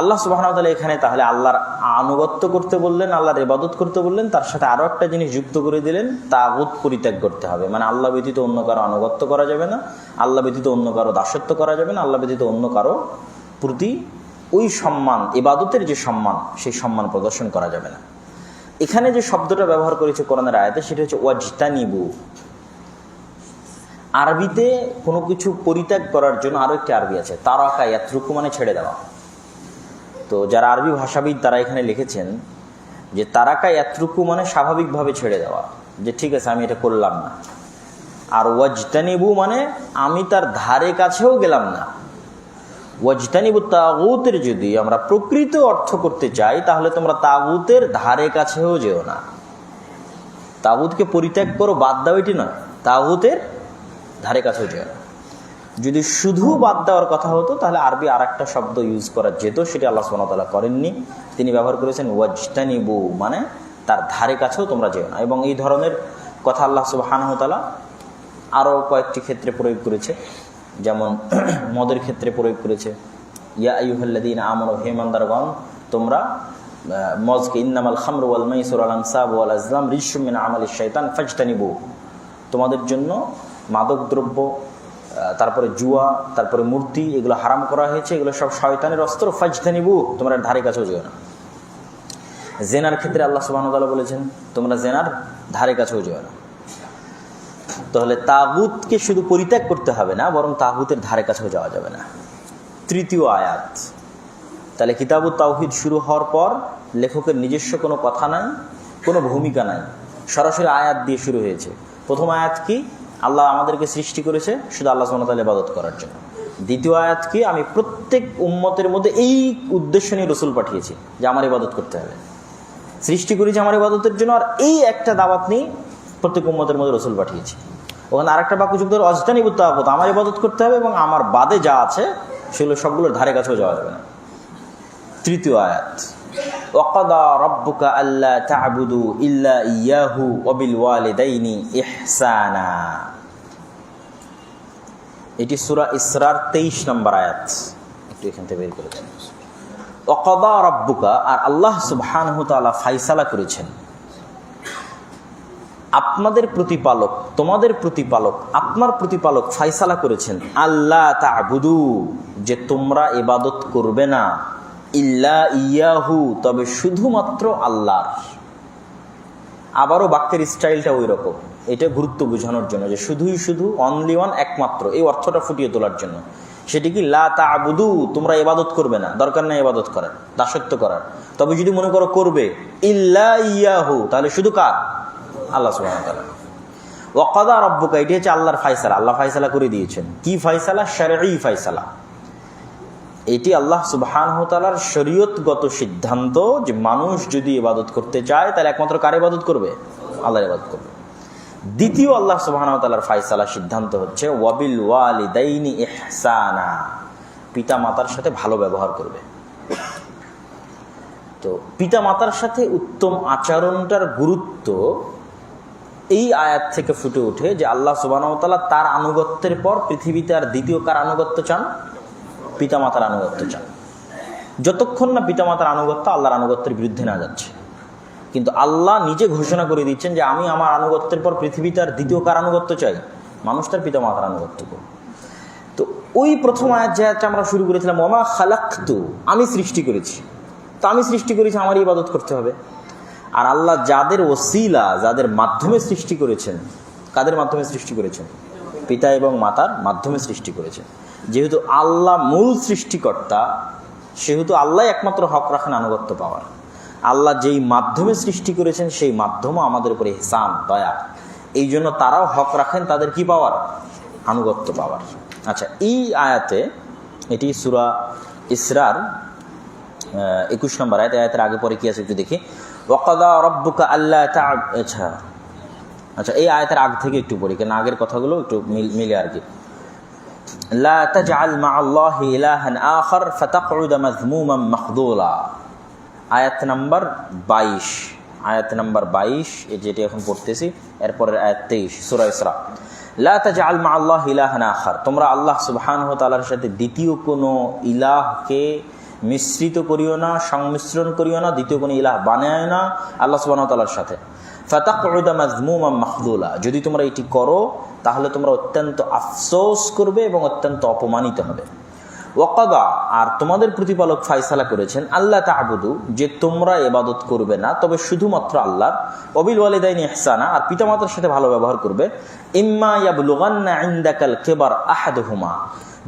আল্লাহ সুবহানাহু ওয়া তাআলা এখানে তাহলে আল্লাহর আনুগত্য করতে বললেন, আল্লাহর ইবাদত করতে বললেন, তার সাথে আরো একটা জিনিস যুক্ত করে দিলেন, তাগুত পরিত্যাগ করতে হবে। মানে আল্লাহ ব্যতীত অন্য কারো আনুগত্য করা যাবে না, আল্লাহ ব্যতীত অন্য কারো দাসত্ব করা যাবে না, আল্লাহ ব্যতীত অন্য কারো প্রতি ওই সম্মান, ইবাদতের যে সম্মান, সেই সম্মান প্রদর্শন করা যাবে না। এখানে যে শব্দটা ব্যবহার করেছে কোরআনের আয়াতে সেটা হচ্ছে ওয়াজতানিবু। আরবিতে কোনো কিছু পরিত্যাগ করার জন্য আরো একটি আরবি আছে, তারাকা ইয়াতরুকু, মানে ছেড়ে দেওয়া। তো যারা আরবি ভাষাবিদ তারা এখানে লিখেছেন যে তারাকা ইয়াতরুকু মানে স্বাভাবিকভাবে ছেড়ে দেওয়া, যে ঠিক আছে আমি এটা করলাম না। আর ওয়াজতানিবু মানে আমি তার ধারে কাছেও গেলাম না। ওয়াজতানিবু তাগুতের যদি আমরা প্রকৃত অর্থ করতে চাই তাহলে তোমরা তাগুতের ধারে কাছেও যেও না। তাগুতকে পরিত্যাগ করো, বাদ দাও, এটি নয়, তাগুতের ধারে কাছেও যেও না। যদি শুধু বাদ দেওয়ার কথা হতো তাহলে আরবি আর একটা শব্দ ইউজ করা যেত, সেটি আল্লাহ সুবহানাহু ওয়া তাআলা করেননি। তিনি ব্যবহার করেছেন ওয়াজতানিবু, মানে তার ধারে কাছেও তোমরা যেও না। এবং এই ধরনের কথা আল্লাহ সুবহানাহু ওয়া তাআলা আরও কয়েকটি ক্ষেত্রে প্রয়োগ করেছে, যেমন মদের ক্ষেত্রে প্রয়োগ করেছে, ইয়া আইয়ুহাল্লাযীনা আমানু, হে ইমানদারগণ তোমরা মদকে, ইন্নামাল খামরু ওয়াল মাইসিরু ওয়াল আনসাবু ওয়াল আজলাম রিজসুম মিন আমালিশ শাইতান ফাজতানিবু, তোমাদের জন্য মাদক দ্রব্য, তারপরে জুয়া, তারপরে মূর্তি, এগুলো হারাম করা হয়েছে, এগুলো সব শয়তানের অস্ত্র, ফাজতানিবু, তোমরা ধারে কাছেও যেও না। জেনার ক্ষেত্রে আল্লাহ সুবহানাহু ওয়া তাআলা বলেছেন তোমরা জেনার ধারে কাছেও যেও না। তাহলে তাগুতকে শুধু পরিত্যাগ করতে হবে না, বরং তাগুতের ধারে কাছেও যাওয়া যাবে না। তৃতীয় আয়াত। তাহলে কিতাবুত তাওহীদ শুরু হওয়ার পর লেখকের নিজস্ব কোনো কথা নাই, কোনো ভূমিকা নাই, সরাসরি আয়াত দিয়ে শুরু হয়েছে। প্রথম আয়াত কি? আল্লাহ আমাদেরকে সৃষ্টি করেছে শুধু আল্লাহ সুবহানাহু ওয়া তাআলা ইবাদত করার জন্য। দ্বিতীয় আয়াত কি? আমি প্রত্যেক উম্মতের মধ্যে এই উদ্দেশ্য নিয়ে রসুল পাঠিয়েছি যে আমার ইবাদত করতে হবে, সৃষ্টি করেছি আমার ইবাদতের জন্য, আর এই একটা দাওয়াত নিয়ে প্রত্যেক উম্মতের মধ্যে রসুল পাঠিয়েছি। ওখানে আরেকটা বাক্য যুক্ত হলো ওয়াজতানিবু তাগুত, আমার ইবাদত করতে হবে এবং আমার বাদে যা আছে সেগুলো সবগুলোর ধারে কাছেও যাওয়া যাবে না। তৃতীয় আয়াত, ওয়াকাদা রাব্বুকা আল্লা তা'বুদু ইল্লা ইয়াহু ওয়া বিল ওয়ালিদাইনি ইহসানা। এটি সূরা ইসরার 23 নম্বর আয়াত, একটু এখান থেকে বের করে দেন। ওয়াকাদা রাব্বুকা, আর আল্লাহ সুবহানাহু ওয়া তাআলা ফয়সালা করেছেন, আপনাদের প্রতিপালক, তোমাদের প্রতিপালক, আপনার প্রতিপালক ফয়সালা করেছেন, আল্লাহ তা'বুদু, যে তোমরা ইবাদত করবে না, ইল্লা ইয়াহু, তবে শুধুমাত্র আল্লাহর। আবারও বাক্যের স্টাইলটা ওই রকম, এটা গুরুত্ব বোঝানোর জন্য যে শুধুই শুধু, অনলি ওয়ান, একমাত্র, এই অর্থটা ফুটিয়ে তোলার জন্য। সেটি কি? লা তা'বুদু, তোমরা ইবাদত করবে না, দরকার নেই ইবাদত করার, দাসত্ব করার। তবে যদি মনে করো করবে, ইল্লা ইয়াহু, তাহলে শুধু কার? আল্লাহ সুবহানাহু ওয়া তাআলা। ওয়াকাদা রাব্বুকা, এটি হচ্ছে আল্লাহর ফয়সালা, আল্লাহ ফয়সালা করে দিয়েছেন। কি ফয়সালা? শারঈ ফয়সালা। এটি আল্লাহ সুবহানাহু ওয়া তাআলার শরীয়তগত সিদ্ধান্ত যে মানুষ যদি ইবাদত করতে চায় তাহলে একমাত্র কার ইবাদত করবে? আল্লাহর ইবাদত করবে। দ্বিতীয় আল্লাহ সুবহানাহু ওয়া তাআলার ফয়সালা সিদ্ধান্ত হচ্ছে ওয়াবিল ওয়ালিদাইনি ইহসানা, পিতা মাতার সাথে ভালো ব্যবহার করবে। তো পিতা মাতার সাথে উত্তম আচরণটার গুরুত্ব এই আয়াত থেকে ফুটে ওঠে যে আল্লাহ সুবহানাহু ওয়া তাআলা তার আনুগত্যের পর পৃথিবীতে আর দ্বিতীয় কার আনুগত্য চান? পিতামাতার আনুগত্য চান। যতক্ষণ না পিতামাতার আনুগত্য আল্লাহর আনুগত্যের বিরুদ্ধে না যাচ্ছে। কিন্তু আল্লাহ নিজে ঘোষণা করে দিচ্ছেন যে আমি আমার আনুগত্যের পর পৃথিবীতে আর দ্বিতীয় কার আনুগত্য চাই? মানুষ তার পিতামাতার আনুগত্য করবে। তো ওই প্রথম আয়াত যে আয়াতটা আমরা শুরু করেছিলাম, ওমা খালাকতু, আমি সৃষ্টি করেছি, তো আমি সৃষ্টি করেছি, আমারই ইবাদত করতে হবে। আর আল্লাহ যাদের ওসিলা, যাদের মাধ্যমে সৃষ্টি করেছেন, কাদের মাধ্যমে সৃষ্টি করেছেন? পিতা এবং মাতার মাধ্যমে সৃষ্টি করেছেন। যেহেতু আল্লাহ মূল সৃষ্টিকর্তা, সেহেতু আল্লাহ একমাত্র হক রাখেন আনুগত্য পাওয়ার। আল্লাহ যেই মাধ্যমে সৃষ্টি করেছেন সেই মাধ্যমও আমাদের উপরে ইহসান, দয়া, এই জন্য তারাও হক রাখেন তাদের কি পাওয়ার? আনুগত্য পাওয়ার। আচ্ছা, এই আয়াতে, এটি সূরা ইসরার 21 নম্বর আয়াত। আয়াতের আগে পরে কি আছে একটু দেখি। ওয়াকাদা রাব্বুকা আল্লা আচ্ছা, এই আয়াতের আগ থেকে একটু পড়ি, কেন আগের কথাগুলো একটু মিলে আর কি। লা তাজআল মা'আল্লাহি ইলাহান আখার ফাতাকউদ মাযমুমান মাখদুলা। আয়াত নাম্বার 22, আয়াত নাম্বার 22 যেটি এখন পড়তেছি, এরপরের আয়াত 23 সূরা ইসরা। লা তাজআল মা আল্লাহি ইলাহান আখার, তোমরা আল্লাহ সুবহানাহু ওয়া তাআলার সাথে দ্বিতীয় কোনো ইলাহকে মিশ্রিত করিও না, সংমিশ্রণ করিও না, দ্বিতীয় কোনো ইলাহ বানায় না আল্লাহ সুবহানাহু ওয়া তাআলার সাথে। ফাতাকউদা মাযমুমান মাখযুলা, যদি তোমরা এটি করো তাহলে তোমরা অত্যন্ত আফসোস করবে এবং অত্যন্ত অপমানিত হবে। ওয়াকাদা, আর তোমাদের প্রতিপালক ফায়সালা করেছেন, আল্লাহ তা'বুদু, যে তোমরা ইবাদত করবে না তবে শুধুমাত্র আল্লাহর, ওয়াবিল ওয়ালিদাইনি ইহসানা, আর পিতামাতার সাথে ভালো ব্যবহার করবে। ইম্মা ইয়াবলুগান্না ইনদাকাল কিবার আহাদুহুমা,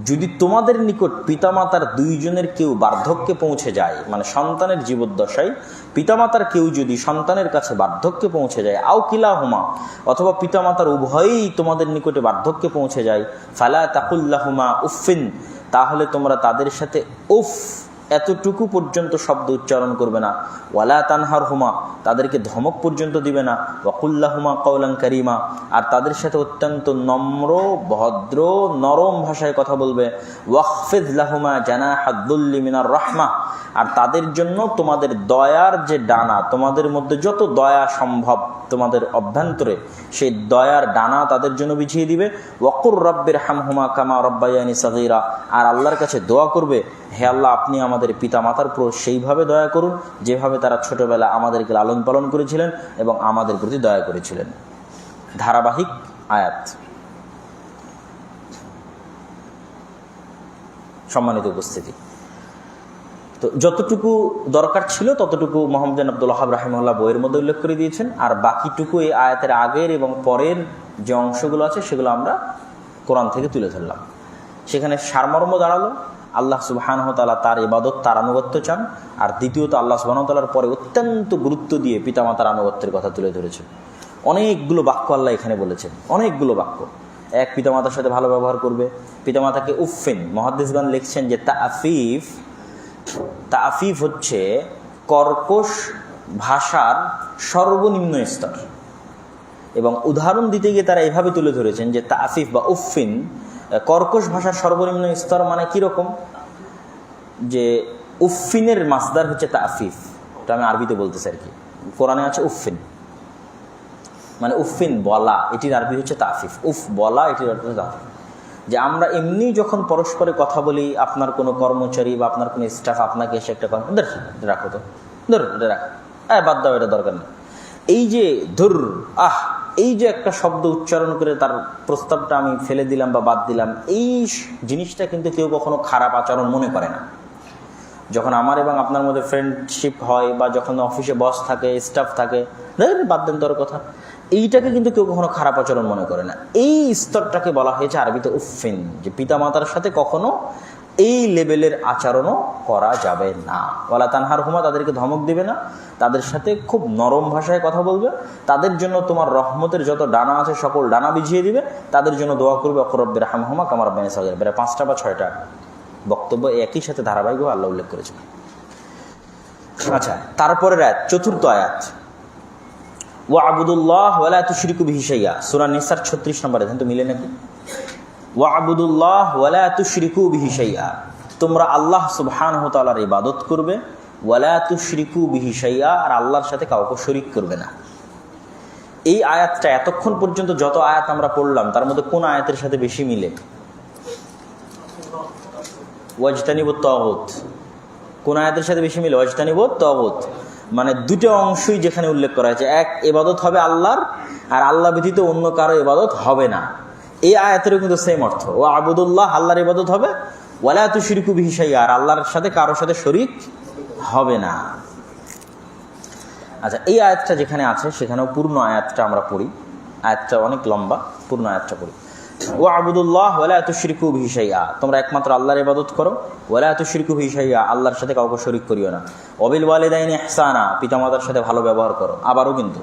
যদি তোমাদের নিকট পিতামাতার দুইজনের কেউ বার্ধক্যে পৌঁছে যায়, মানে সন্তানের জীবদ্দশায় পিতামাতার কেউ যদি সন্তানের কাছে বার্ধক্যে পৌঁছে যায়, আও কিলাহুমা, অথবা পিতামাতার উভয়ই তোমাদের নিকটে বার্ধক্যে পৌঁছে যায়, ফালা তাকুল্লাহুমা উফিন, তাহলে তোমরা তাদের সাথে উফ এতটুকু পর্যন্ত শব্দ উচ্চারণ করবে না। ওয়ালা তানহারহুমা, তাদেরকে ধমক পর্যন্ত দিবে না। ওয়াকুল্লাহুমা কাওলান কারীমা, আর তাদের সাথে অত্যন্ত নম্র, ভদ্র, নরম ভাষায় কথা বলবে। ওয়াখফিদ লাহুমা জানাহাদ দুল্লি মিনার রাহমা, আর তাদের জন্য তোমাদের দয়ার যে ডানা, তোমাদের মধ্যে যত দয়া সম্ভব তোমাদের অভ্যন্তরে, সেই দয়ার ডানা তাদের জন্য বিছিয়ে দিবে। ওয়াকুর রব্বির হামহুমা কামা রব্বায়ানি সাগীরা, আর আল্লাহর কাছে দোয়া করবে, হে আল্লাহ আপনি আমাদের পিতা মাতার উপর সেইভাবে দয়া করুন যেভাবে তারা ছোটবেলা আমাদেরকে লালন পালন করেছিলেন এবং আমাদের প্রতি দয়া করেছিলেন। ধারাবাহিক আয়াত। সম্মানিত উপস্থিতি, তো যতটুকু দরকার ছিল ততটুকু মোহাম্মদ বিন আব্দুল ওয়াহাব রাহিমাহুল্লাহ বইয়ের মধ্যে উল্লেখ করে দিয়েছেন, আর বাকিটুকু এই আয়াতের আগের এবং পরের যে অংশগুলো আছে সেগুলো আমরা কোরআন থেকে তুলে ধরলাম। সেখানে সারমর্ম দাঁড়ালো আল্লাহ সুবহানাহু ওয়া তাআলা তার ইবাদত, তার আনুগত্য চান, আর দ্বিতীয়ত আল্লাহ সুবহানাহু ওয়া তাআলার পরে অত্যন্ত গুরুত্ব দিয়ে পিতামাতার আনুগত্যের কথা তুলে ধরেছেন। অনেকগুলো বাক্য আল্লাহ এখানে বলেছেন, অনেকগুলো বাক্য। এক, পিতামাতার সাথে ভালো ব্যবহার করবে, পিতামাতাকে উফিন, মুহাদ্দিসগণ লিখছেন যে তাআফিফ হচ্ছে কর্কশ ভাষার সর্বনিম্ন স্তর, এবং উদাহরণ দিতে গিয়ে তারা এভাবে তুলে ধরেছেন যে তাআফিফ বা উফিন কর্কশ ভাষার সর্বনিম্ন স্তর মানে কিরকম, যে উফিনের মাসদার হচ্ছে তাআফিফ, এটা আমি আরবিতে বলতেছি আর কি। কোরআনে আছে উফিন, মানে উফিন বলা, এটির আরবি হচ্ছে তাআফিফ। উফ বলা, এটির অর্থ হচ্ছে তাআফিফ। যে আমরা এমনি যখন পরস্পরে কথা বলি, আপনার কোনো কর্মচারী বা আপনার কোনো স্টাফ আপনাকে এসে একটা কথা, রাখো তো, রাখো, বাদ দাও, এটা দরকার নেই, এই যে ধুর আহ, এই যে একটা শব্দ উচ্চারণ করে তার প্রস্তাবটা আমি ফেলে দিলাম বা বাদ দিলাম, এই জিনিসটা কিন্তু কেউ কখনো খারাপ আচরণ মনে করে না। যখন আমার এবং আপনার মধ্যে ফ্রেন্ডশিপ হয় বা যখন অফিসে বস থাকে, স্টাফ থাকে, বাদ দেন তোর কথা, এইটাকে কিন্তু কেউ কখনো খারাপ আচরণ মনে করে না। এই স্তরটাকে বলা হয়েছে আরবিতে উফিন, যে পিতামাতার সাথে কখনো এই লেভেলের আচরণও করা যাবে না। ওয়ালা তানহারহুমা, তাদেরকে ধমক দিবে না, তাদের সাথে খুব নরম ভাষায় কথা বলবে, তাদের জন্য তোমার রহমতের যত ডানা আছে সকল ডানা বিছিয়ে দিবে, তাদের জন্য দোয়া করবে ওয়াকুর রব্বির হামহুমা কামা রাব্বায়ানি সাগীরা। বেরা 5টা বা 6টা বক্তব্য একই সাথে ধারাবাহিকভাবে আল্লাহ উল্লেখ করেছেন। আচ্ছা, তারপরের আয়াত, চতুর্থ আয়াত, ওয়া'বুদুল্লাহ ওয়া লা তুশরিকু বিহি শাইআ, সূরা নিসার 36 নম্বর। দেখেন তো মিলে নাকি? ওয়া'বুদুল্লাহ ওয়া লা তুশরিকু বিহি শাইআ, তোমরা আল্লাহ সুবহানাহু ওয়া তাআলার ইবাদত করবে, ওয়া লা তুশরিকু বিহি শাইআ, আর আল্লাহর সাথে কাউকে শরীক করবে না। এই আয়াতটা এতক্ষণ পর্যন্ত যত আয়াত আমরা পড়লাম তার মধ্যে কোন আয়াতের সাথে বেশি মিলে? ওয়াজতানিবুত তাগুত। কোন আয়াতের সাথে বেশি মিলে? ওয়াজতানিবুত তাগুত। মানে দুটো অংশই যেখানে উল্লেখ করা হয়েছে, এক, ইবাদত হবে আল্লাহর, আর আল্লাহ ব্যতীত অন্য কারো ইবাদত হবে না। এই আয়াতেরও কিন্তু সেম অর্থ, ও আবুদুল্লাহ, আল্লাহর ইবাদত হবে, ওয়ালা তুশরিকু বিহি শাইআ, আর আল্লাহর সাথে কারোর সাথে শরীক হবে না। আচ্ছা, এই আয়াতটা যেখানে আছে সেখানেও পূর্ণ আয়াতটা আমরা পড়ি, আয়াতটা অনেক লম্বা, পূর্ণ আয়াতটা পড়ি। ওয়া'বুদুল্লাহ ওয়া লা তুশরিকু বিহি শাইআ, তোমরা একমাত্র আল্লাহর ইবাদত করো, ওয়া লা তুশরিকু বিহি শাইআ, আল্লাহর সাথে কাউকে শরীক করিও না। ওয়াবিল ওয়ালিদাইনি ইহসানা, পিতামাতার সাথে ভালো ব্যবহার করো। আবারও কিন্তু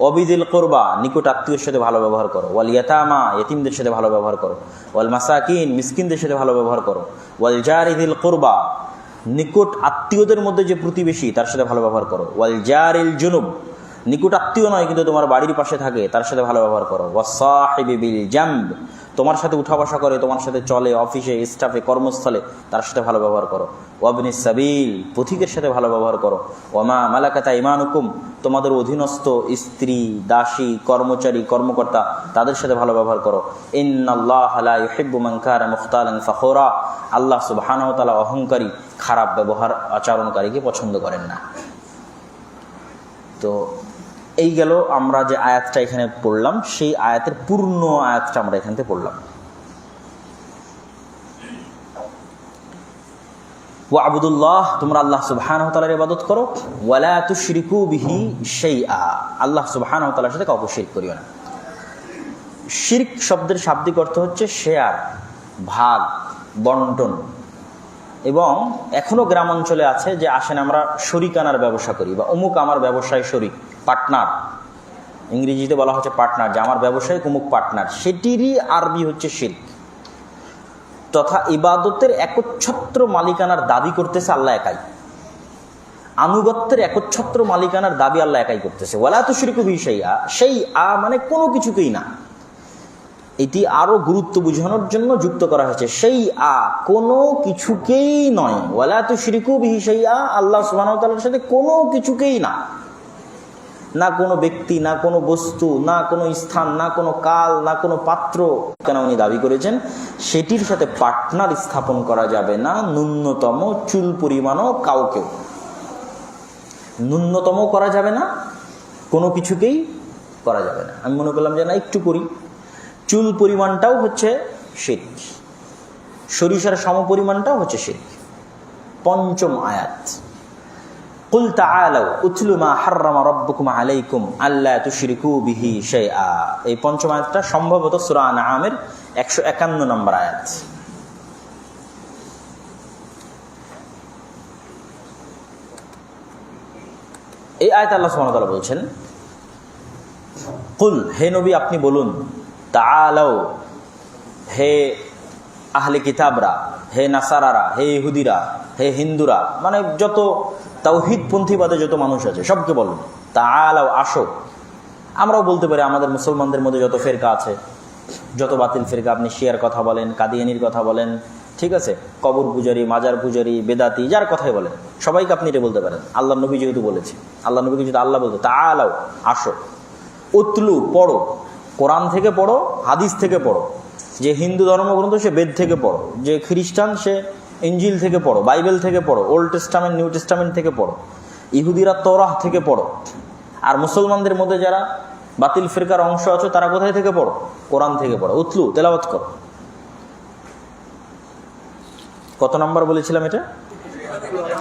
ওয়াবিদিল কুরবা, নিকট আত্মীয়ের সাথে ভালো ব্যবহার করো। ওয়াল ইয়াতামা, ইতিমদের সাথে ভালো ব্যবহার করো। ওয়াল মাসাকিন, মিসকিনদের সাথে ভালো ব্যবহার করো। ওয়াল জারিদিল কুরবা, নিকট আত্মীয়দের মধ্যে যে প্রতিবেশী তার সাথে ভালো ব্যবহার করো। ওয়াল জারিল জুনুব, নিকট আত্মীয় নয় কিন্তু তোমার বাড়ির পাশে থাকে, তার সাথে ভালো ব্যবহার করো। ওয়াস সাহিবি বিল জামব, তোমার সাথে উঠা বসা করে, তোমার সাথে চলে, অফিসে, স্টাফে, কর্মস্থলে, তার সাথে ভালো ব্যবহার করো। ওয়াবনিস সাবিল, পথিকের সাথে ভালো ব্যবহার করো। ওয়ামা মালাকাত আইমানুকুম, তোমাদের অধীনস্থ স্ত্রী, দাসী, কর্মচারী, কর্মকর্তা, তাদের সাথে ভালো ব্যবহার করো। ইন্নাল্লাহা লা ইউহিব্বু মান কানা মুখতালান ফাখুরা, আল্লাহ সুবহানাহু ওয়া তাআলা অহংকারী, খারাপ ব্যবহার আচরণকারীকে পছন্দ করেন না। তো এই গেল আমরা যে আয়াতটা এখানে পড়লাম, সেই আয়াতের পূর্ণ আয়াতটা আমরা এখান থেকে পড়লাম। ওয়াবুদুল্লাহ, তোমরা আল্লাহ সুবহানাহু ওয়া তাআলার ইবাদত করো। ওয়ালা তুশরিকু বিহি শাইআ, আল্লাহ সুবহানাহু ওয়া তাআলার সাথে কাউকে শিরক করিও না। শিরক শব্দের শাব্দিক অর্থ হচ্ছে শেয়ার, ভাগ, বন্টন। এবং এখনো গ্রাম অঞ্চলে আছে যে আসেন আমরা শরিকানার ব্যবসা করি, বা অমুক আমার ব্যবসায় শরিক, পার্টনার, ইংরেজিতে বলা হচ্ছে পার্টনার, যে আমার ব্যবসায় অমুক পার্টনার, সেটিরই আরবি হচ্ছে শিরক। তথা ইবাদতের একচ্ছত্র মালিকানার দাবি করতেছে আল্লাহ একাই, আনুগত্যের একচ্ছত্র মালিকানার দাবি আল্লাহ একাই করতেছে। ওয়ালা তুশরিকু বিহি শাইআ, শাইআ মানে কোনো কিছুকেই না। এটি আরো গুরুত্ব বোঝানোর জন্য যুক্ত করা হয়েছে, শাইআ কোনো কিছুকেই নয়। ওয়ালা তুশরিকু বিহি শাইআ, আল্লাহ সুবহানাহু ওয়া তাআলার সাথে কোনো কিছুকেই না, না কোনো ব্যক্তি, না কোনো বস্তু, না কোনো স্থান, না কোনো কাল, না কোনো পাত্র কেন উনি দাবি করেছেন, সেটির সাথে পার্টনার স্থাপন করা যাবে না, ন্যূনতম চুল পরিমাণও কাউকেও ন্যূনতম করা যাবে না, কোনো কিছুকেই করা যাবে না। আমি মনে করলাম যে না একটু করি, চুল পরিমাণটাও হচ্ছে শিরক, সরিষার সমপরিমাণটাও হচ্ছে শিরক। পঞ্চম আয়াত, কুল তাআলাউ উতলু মা হাররামা রাব্বুকুম আলাইকুম আল্লা তুশরিকু বিহি শাইআ। এই পঞ্চম আয়াতটা সম্ভবত সূরা আনআমের 151 নম্বর আয়াত। এই আয়াতে আল্লাহ সুবহানাহু ওয়া তাআলা বলছেন, কুল, হে নবী আপনি বলুন, তাআলাউ, হে আহলে কিতাবরা, হে নাসারারা, হে ইহুদিরা, হে হিন্দুরা, মানে যত তাওহীদপন্থীবাদে যত মানুষ আছে সবকে বলুন, তাআলাউ আসো। আমরাও বলতে পারি আমাদের মুসলমানদের মধ্যে যত ফেরকা আছে, যত বাতিল ফেরকা, আপনি শিয়ার কথা বলেন, কাদিয়ানির কথা বলেন, ঠিক আছে, কবর পূজারি, মাজার পূজারি, বেদাতি, যার কথাই বলেন, সবাইকে আপনি এটা বলতে পারেন। আল্লাহ নবী যেহেতু বলেছে, আল্লাহ নবীকে যদি আল্লাহ বলতো তাআলাউ আসো, উতলু পড়ো, কোরআন থেকে পড়ো, হাদিস থেকে পড়ো, যে হিন্দু ধর্মগ্রন্থ সে বেদ থেকে পড়ো, যে খ্রিস্টান সে ইঞ্জিল থেকে পড়ো, বাইবেল থেকে পড়ো, ওল্ড টেস্টামেন্ট, নিউ টেস্টামেন্ট থেকে পড়ো, ইহুদিরা তওরাহ থেকে পড়ো, আর মুসলমানদের মধ্যে যারা বাতিল ফিরকার অংশ আছে তারা কোথায় থেকে পড়ো? কোরআন থেকে পড়ো। উতলু, তেলাওয়াত করো। কত নাম্বার বলেছিলাম এটা?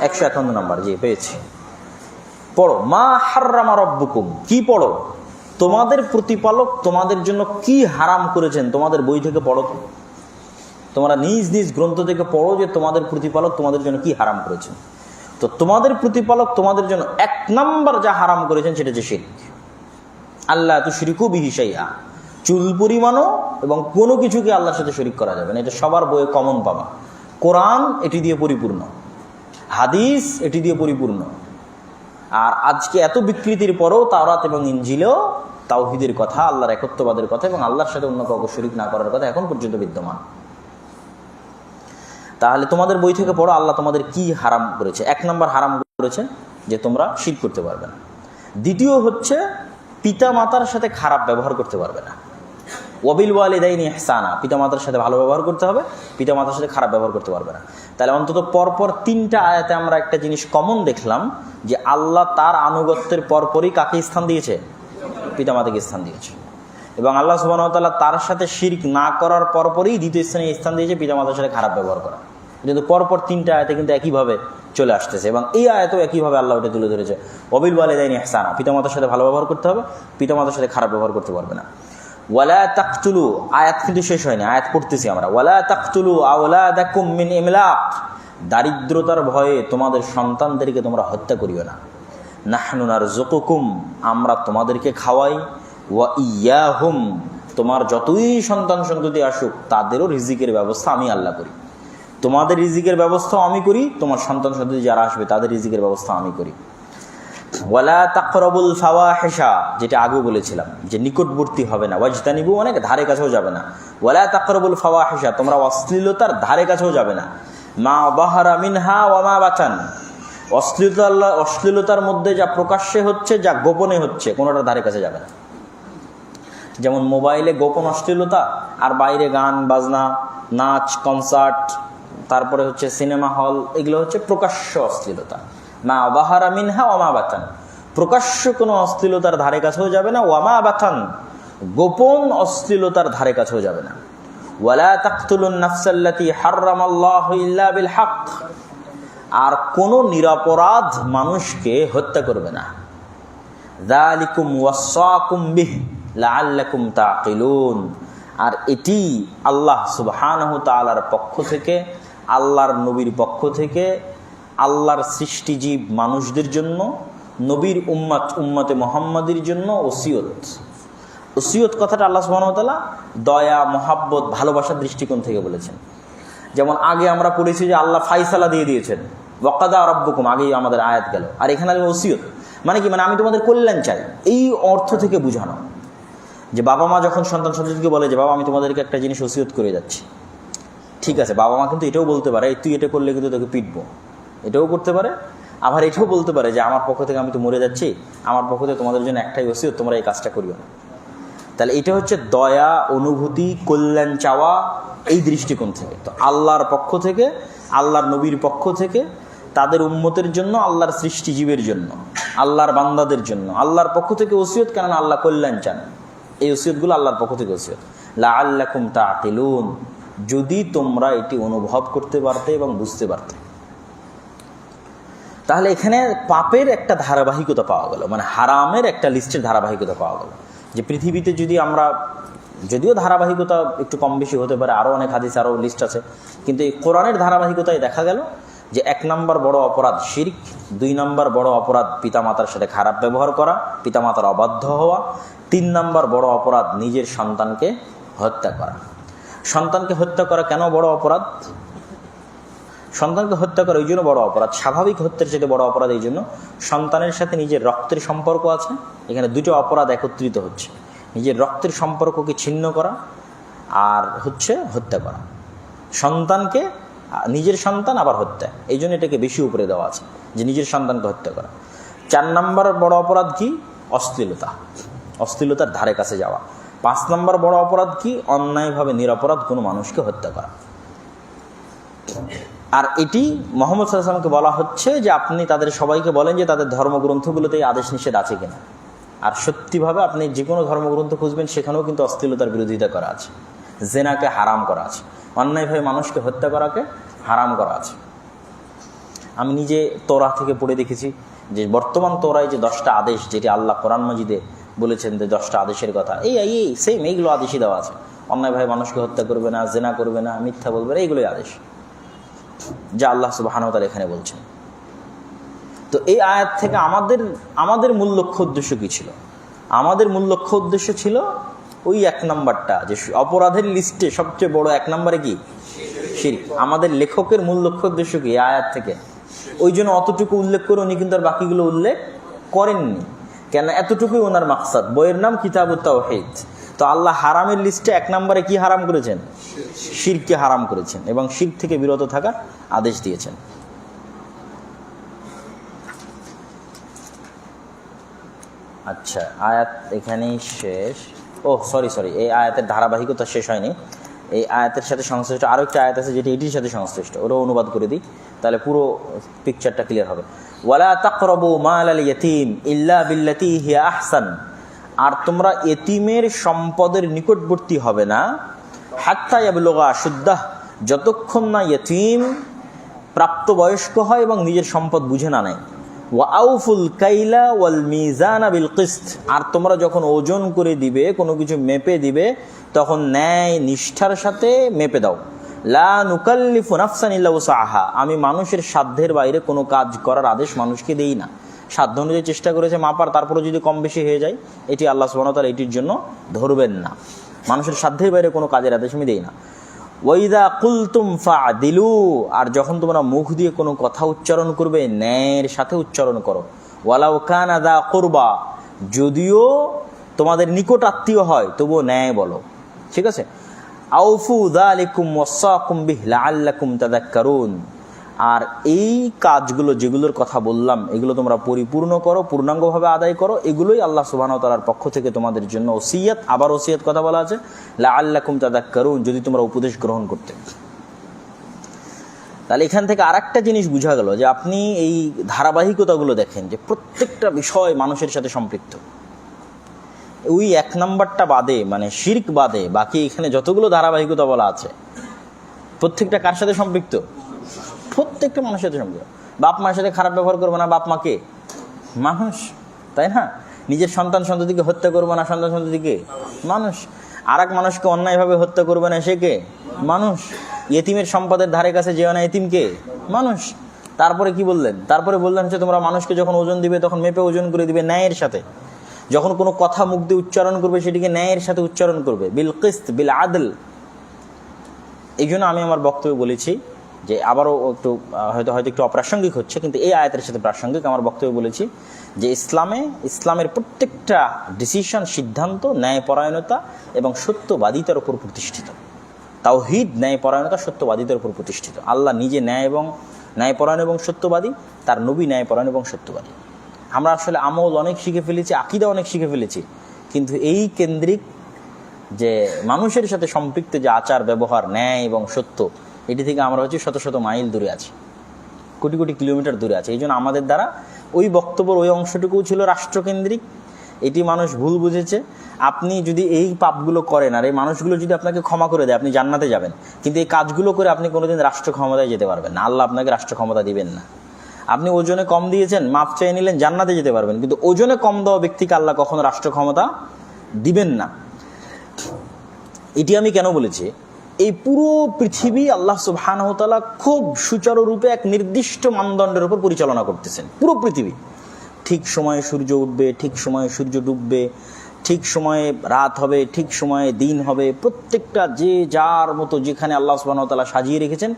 151 নাম্বার, জি পেয়েছি। পড়ো, মা হাররামা রাব্বুকুম, কি পড়ো? তোমাদের প্রতিপালক তোমাদের জন্য কি হারাম করেছেন, তোমাদের বই থেকে পড়ো। তোমরা নিজ নিজ গ্রন্থ থেকে পড়ো যে তোমাদের প্রতিপালক তোমাদের জন্য কি হারাম করেছেন। তো তোমাদের প্রতিপালক তোমাদের জন্য 1 নাম্বার যা হারাম করেছেন সেটা হচ্ছে শিরক। আল্লাহ তুশরিকু বিহি শাইআ, চুল পরিমাণও এবং কোনো কিছুকে আল্লাহর সাথে শরীক করা যাবে না। এটা সবার বইয়ে কমন পাবা। কোরআন এটি দিয়ে পরিপূর্ণ, হাদিস এটি দিয়ে পরিপূর্ণ। আর আজকে এত বিকৃতির পরেও তাওরাত এবং ইনজিলেও তাওহীদের কথা, আল্লাহর একত্ববাদের কথা এবং আল্লাহর সাথে অন্য কাউকে শরীক না করার কথা এখন পর্যন্ত বিদ্যমান। তাহলে তোমাদের বই থেকে পড়ো আল্লাহ তোমাদের কি হারাম করেছে। 1 নম্বর হারাম করেছে যে তোমরা শিরক করতে পারবে না। দ্বিতীয় হচ্ছে পিতা মাতার সাথে খারাপ ব্যবহার করতে পারবে না। ওয়াবিল ওয়ালিদাইনি ইহসানা, পিতা মাতার সাথে ভালো ব্যবহার করতে হবে, পিতা মাতার সাথে খারাপ ব্যবহার করতে পারবে না। তাহলে অন্তত পরপর 3টা আয়াতে আমরা একটা জিনিস কমন দেখলাম যে আল্লাহ তার আনুগত্যের পরপরই কাকে স্থান দিয়েছে? পিতা মাতাকে স্থান দিয়েছে। এবং আল্লাহ সুবহানাহু ওয়া তাআলা তার সাথে শিরক না করার পরপরই দ্বিতীয় স্থানে স্থান দিয়েছে পিতা মাতার সাথে খারাপ ব্যবহার করা। কিন্তু পরপর 3টা আয়াতে কিন্তু একইভাবে চলে আসতেছে এবং এই আয়াতেও একইভাবে আল্লাহ ওটা তুলে ধরেছে। ওয়াবিল ওয়ালিদাইনি ইহসানা, পিতা মাতার সাথে ভালো ব্যবহার করতে হবে, পিতা মাতার সাথে খারাপ ব্যবহার করতে পারবে না। ওয়ালা তাকতুলু, আয়াত কিন্তু শেষ হয়নি, আয়াত পড়তেছি আমরা। ওয়ালা তাকতুলু আওলাদাকুম মিন ইমলাক, দারিদ্রতার ভয়ে তোমাদের সন্তানদেরকে তোমরা হত্যা করিও না। নাহনু নারযুকুকুম, আমরা তোমাদেরকে খাওয়াই। ওয়া ইয়াহুম, তোমার যতই সন্তান সন্ততি আসুক তাদেরও রিজিকের ব্যবস্থা আমি আল্লাহ করি। তোমাদের রিজিকের ব্যবস্থাও আমি করি, তোমার সন্তান সন্ততি যারা আসবে তাদের রিজিকের ব্যবস্থা আমি করি। ওয়ালা তাকরাবুল ফাওয়াহিশা, যেটা আগে বলেছিলাম যে নিকটবর্তী হবে না, ওয়াজতানিবু অনেক ধারে কাছেও যাবে না, ওয়ালা তাকরাবুল ফাওয়াহিশা তোমরা অশ্লীলতার ধারে কাছেও যাবে না, মা বাহারা মিনহা ওয়া মা বাতান, অশ্লীলতার মধ্যে যা প্রকাশ্যে হচ্ছে যা গোপনে হচ্ছে কোনোটার ধারে কাছে যাবে না। যেমন মোবাইলে গোপন অশ্লীলতা, আর বাইরে গান বাজনা, নাচ, কনসার্ট, তারপরে হচ্ছে সিনেমা হল, এগুলো হচ্ছে প্রকাশ্য অশ্লীলতা। মা বাহারা মিনহা ওয়ামা বাতান, প্রকাশ্য কোনো অশ্লীলতার ধারে কাছেও যাবে না, ওয়ামা বাতান গোপন অশ্লীলতার ধারে কাছেও যাবে না। ওয়ালা তাকতুলুন নাফসাল্লাতী হাররামাল্লাহু ইল্লা বিল হক, আর কোনো নিরপরাধ মানুষকে হত্যা করবে না। যালিকুম ওয়াসাকুম বিহি লাআল্লাকুম তাকিলুন, আর এটি আল্লাহ সুবহানাহু তাআলার পক্ষ থেকে, আল্লাহর নবীর পক্ষ থেকে, আল্লাহর সৃষ্টিজীব মানুষদের জন্য, নবীর উম্মতে মুহাম্মাদের জন্য ওসিয়ত। ওসিয়ত কথাটা আল্লাহ সুবহানাহু ওয়া তাআলা দয়া, মহাব্বত, ভালোবাসার দৃষ্টিকোণ থেকে বলেছেন। যেমন আগে আমরা পড়েছি যে আল্লাহ ফায়সালা দিয়ে দিয়েছেন, ওয়াকাদা রাব্বুকুম, আগেই আমাদের আয়াত গেল, আর এখানে ওসিয়ত মানে কি, মানে আমি তোমাদের কল্যাণ চাই, এই অর্থ থেকে বোঝানো। যে বাবা মা যখন সন্তানকে বলে যে বাবা আমি তোমাদেরকে একটা জিনিস ওসিয়ত করে যাচ্ছি, ঠিক আছে, বাবা মা কিন্তু এটাও বলতে পারে তুই এটা করলে কিন্তু তোকে পিটবো, এটাও করতে পারে, আবার এটাও বলতে পারে যে আমার পক্ষ থেকে আমি তো মরে যাচ্ছি, আমার পক্ষ থেকে তোমাদের জন্য একটাই ওসিয়ত, তোমরা এই কাজটা করিও না। তাহলে এটা হচ্ছে দয়া, অনুভূতি, কল্যাণ চাওয়া, এই দৃষ্টিকোণ থেকে। তো আল্লাহর পক্ষ থেকে, আল্লাহর নবীর পক্ষ থেকে, তাদের উম্মতের জন্য, আল্লাহর সৃষ্টিজীবের জন্য, আল্লাহর বান্দাদের জন্য আল্লাহর পক্ষ থেকে ওসিয়ত, কেননা আল্লাহ কল্যাণ চান। এই ওসিয়তগুলো আল্লাহর পক্ষ থেকে ওসিয়ত। লাআল্লাকুম তাকিলুন, যদি তোমরা এটি অনুভব করতে পারতে এবং বুঝতে পারতে। তাহলে এখানে পাপের একটা ধারাবাহিকতা পাওয়া গেল, মানে হারামের একটা লিস্টের ধারাবাহিকতা পাওয়া গেল। যে পৃথিবীতে যদি আমরা, যদিও ধারাবাহিকতা একটু কম বেশি হতে পারে, আরও অনেক হাদিস, আরও লিস্ট আছে, কিন্তু এই কোরআনের ধারাবাহিকতায় দেখা গেল যে 1 নম্বর বড় অপরাধ শিরক, 2 নম্বর বড় অপরাধ পিতামাতার সাথে খারাপ ব্যবহার করা, পিতামাতার অবাধ্য হওয়া, 3 নম্বর বড় অপরাধ নিজের সন্তানকে হত্যা করা। সন্তানকে হত্যা করা কেন বড় অপরাধ? সন্তানকে হত্যা করা এই জন্য বড় অপরাধ, স্বাভাবিক হত্যার চেয়ে বড় অপরাধ এই জন্য, সন্তানের সাথে নিজের রক্তের সম্পর্ক আছে, এখানে 2টো অপরাধ একত্রিত হচ্ছে, নিজের রক্তের সম্পর্ককে ছিন্ন করা আর হচ্ছে হত্যা করা। সন্তানকে, নিজের সন্তান আবার হত্যা, এই জন্য এটাকে বেশি উপরে দেওয়া আছে যে নিজের সন্তানকে হত্যা করা। 4 নম্বর বড় অপরাধ কি? অশ্লীলতা, অশ্লীলতার ধারে কাছে যাওয়া। 5 নম্বর বড় অপরাধ কি? অন্যায়ভাবে নিরপরাধ কোনো মানুষকে হত্যা করা। আর এটি মুহাম্মদ সাল্লাল্লাহু আলাইহি ওয়াসাল্লামকে বলা হচ্ছে যে আপনি তাদের সবাইকে বলেন যে তাদের ধর্মগ্রন্থগুলোতে এই আদেশ নিষেধ আছে কিনা। আর সত্যিভাবে আপনি যে কোনো ধর্মগ্রন্থ খুঁজবেন সেখানেও কিন্তু অশ্লীলতার বিরোধিতা করা আছে, জেনাকে হারাম করা আছে, অন্যায়ভাবে মানুষকে হত্যা করাকে হারাম করা আছে। আমি নিজে তোরা থেকে পড়ে দেখেছি যে বর্তমান তোরায় যে 10টা আদেশ, যেটি আল্লাহ কোরআন মাজিদে বলেছেন যে 10টা আদেশের কথা, এই সেম এইগুলো আদেশই দেওয়া আছে। অন্যায়ভাবে মানুষকে হত্যা করবে না, জেনা করবে না, মিথ্যা বলবে না, এইগুলোই আদেশ যা আল্লাহ সুবহানাহু ওয়া তাআলা এখানে বলছেন। তো এই আয়াত থেকে আমাদের মূল লক্ষ্য উদ্দেশ্য কি ছিল? আমাদের মূল লক্ষ্য উদ্দেশ্য ছিল ওই 1 নম্বরটা, যে অপরাধের লিস্টে সবচেয়ে বড় 1 নম্বরে কি? শিরক। আমাদের লেখকের মূল লক্ষ্য উদ্দেশ্য কি এই আয়াত থেকে? ওই জন্য অতটুকু উল্লেখ করে উনি কিন্তু আর বাকিগুলো উল্লেখ করেননি, কেন এতটুকুই ওনার মাকসাদ। বইয়ের নাম কিতাবুত তাওহীদ। তো আল্লাহ হারামের লিস্টে 1 নম্বরে কি হারাম করেছেন? শিরককে হারাম করেছেন এবং শিরক থেকে বিরত থাকার আদেশ দিয়েছেন। আচ্ছা, আয়াত এখানেই শেষ। সরি, এই আয়াতের ধারাবাহিকতা শেষ হয়নি। এই আয়াতের সাথে সংশ্লিষ্ট আরও একটা আয়াত আছে যেটি এটির সাথে সংশ্লিষ্ট, ওটাও অনুবাদ করে দিই, তাহলে পুরো পিকচারটা ক্লিয়ার হবে। ওয়ালা তাকরাবু মালাল ইয়াতীম ইল্লা বিল্লাতী হিয়া আহসান, আর তোমরা এতিমের সম্পদের নিকটবর্তী হবে না, হাত্তা ইয়াবলুগা আশুদ্দাহ, যতক্ষণ না ইয়তীম প্রাপ্তবয়স্ক হয় এবং নিজের সম্পদ বুঝে না নেয়। ওয়া আউফুল কাইলা ওয়াল মিজানা বিল কিসত, আর তোমরা যখন ওজন করে দিবে, কোনো কিছু মেপে দিবে, তখন ন্যায় নিষ্ঠার সাথে মেপে দাও। লা নুকাল্লিফু নাফসান ইল্লা উসআহা, আমি মানুষের সাধ্যের বাইরে কোনো কাজ করার আদেশ মানুষকে দেই না। সাধ্য অনুযায়ী চেষ্টা করেছে মাপার, তারপরে যদি কম বেশি হয়ে যায়, এটি আল্লাহ সুবহানাহু ওয়া তাআলা এটির জন্য ধরবেন না। মানুষের সাধ্যের বাইরে কোনো কাজের আদেশ আমি দেই না। ওয়াইদা কুলতুম ফাদিলু, আর যখন তোমরা মুখ দিয়ে কোনো কথা উচ্চারণ করবে, ন্যায়ের সাথে উচ্চারণ করো। ওয়ালাউ কানা যা কুরবা, যদিও তোমাদের নিকট আত্মীয় হয় তবুও ন্যায় বলো, ঠিক আছে। আউফু যালিকুম ওয়াসাকুম বিহি লাআল্লাকুম তাযাক্কারুন, আর এই কাজগুলো যেগুলোর কথা বললাম এগুলো তোমরা পরিপূর্ণ করো, পূর্ণাঙ্গভাবে আদায় করো, এগুলোই আল্লাহ সুবহানাহু ওয়া তাআলার পক্ষ থেকে তোমাদের জন্য ওসিয়ত। আবার ওসিয়ত কথা বলা আছে, লাআল্লাকুম তাযাক্কারুন, যদি তোমরা উপদেশ গ্রহণ করতে। তাহলে এখান থেকে আরেকটা জিনিস বোঝা গেল যে আপনি এই ধারাবাহিকতাগুলো দেখেন যে প্রত্যেকটা বিষয় মানুষের সাথে সম্পৃক্ত। ওই 1 নম্বরটা বাদে, মানে শিরক বাদে, বাকি এখানে যতগুলো ধারাবাহিকতা বলা আছে প্রত্যেকটা কার সাথে সম্পৃক্ত? প্রত্যেকটা মানুষের সাথে সম্পৃক্ত। বাপ মায়ের সাথে খারাপ ব্যবহার করবো না, বাপ মাকে মানুষ, তাই না? নিজের সন্তান সন্ততিকে হত্যা করবো না, সন্তান সন্ততিকে মানুষ। আর এক মানুষকে অন্যায়ভাবে হত্যা করবে না, সে কে? মানুষ। ইয়েতিমের সম্পদের ধারে কাছে যেও না, ইতিমকে মানুষ। তারপরে কি বললেন? তারপরে বললেন হচ্ছে তোমরা মানুষকে যখন ওজন দিবে তখন মেপে ওজন করে দিবে ন্যায়ের সাথে। যখন কোনো কথা মুখ দিয়ে উচ্চারণ করবে সেটিকে ন্যায়ের সাথে উচ্চারণ করবে, বিল কিসত বিল আদল। এই জন্য আমি আমার বক্তব্যে বলেছি যে, আবারও একটু হয়তো একটু অপ্রাসঙ্গিক হচ্ছে, কিন্তু এই আয়াতের সাথে প্রাসঙ্গিক। আমার বক্তব্যে বলেছি যে ইসলামের প্রত্যেকটা ডিসিশন, সিদ্ধান্ত ন্যায়পরায়ণতা এবং সত্যবাদিতার উপর প্রতিষ্ঠিত। তাওহীদ ন্যায়পরায়ণতা, সত্যবাদিতার উপর প্রতিষ্ঠিত। আল্লাহ নিজে ন্যায়পরায়ণ এবং সত্যবাদী, তার নবী ন্যায়পরায়ণ এবং সত্যবাদী। আমরা আসলে আমল অনেক শিখে ফেলেছি, আকীদা অনেক শিখে ফেলেছি, কিন্তু এই কেন্দ্রিক যে মানুষের সাথে সম্পৃক্ত যে আচার ব্যবহার, ন্যায় এবং সত্য, এটি থেকে আমরা হচ্ছে শত শত মাইল দূরে আছি, কোটি কোটি কিলোমিটার দূরে আছে। এই জন্য আমাদের দ্বারা ওই বক্তব্যের ওই অংশটুকুও ছিল রাষ্ট্রকেন্দ্রিক। এটি মানুষ ভুল বুঝেছে। আপনি যদি এই পাপগুলো করেন আর এই মানুষগুলো যদি আপনাকে ক্ষমা করে দেয়, আপনি জান্নাতে যাবেন, কিন্তু এই কাজগুলো করে আপনি কোনোদিন রাষ্ট্র ক্ষমতায় যেতে পারবেন না। আল্লাহ আপনাকে রাষ্ট্র ক্ষমতা দিবেন না। আপনি ওজনে কম দিয়েছেন, মাপ চেয়ে নিলেন, জান্নাতে যেতে পারবেন, কিন্তু ওজনে কম দেওয়া ব্যক্তিকে আল্লাহ কখনো রাষ্ট্র ক্ষমতা দিবেন না। এটি আমি কেন বলেছি? এই পুরো পৃথিবী আল্লাহ সুবহানাহু ওয়া তাআলা খুব সুচারুরূপে এক নির্দিষ্ট মানদণ্ডের উপর পরিচালনা করতেছেন। পুরো পৃথিবী ঠিক সময়ে সূর্য উঠবে, ঠিক সময়ে সূর্য ডুববে, ঠিক সময়ে রাত হবে, ঠিক সময়ে দিন হবে। প্রত্যেকটা যে যার মতো যেখানে আল্লাহ সুবহানাহু ওয়া তাআলা সাজিয়ে রেখেছেন।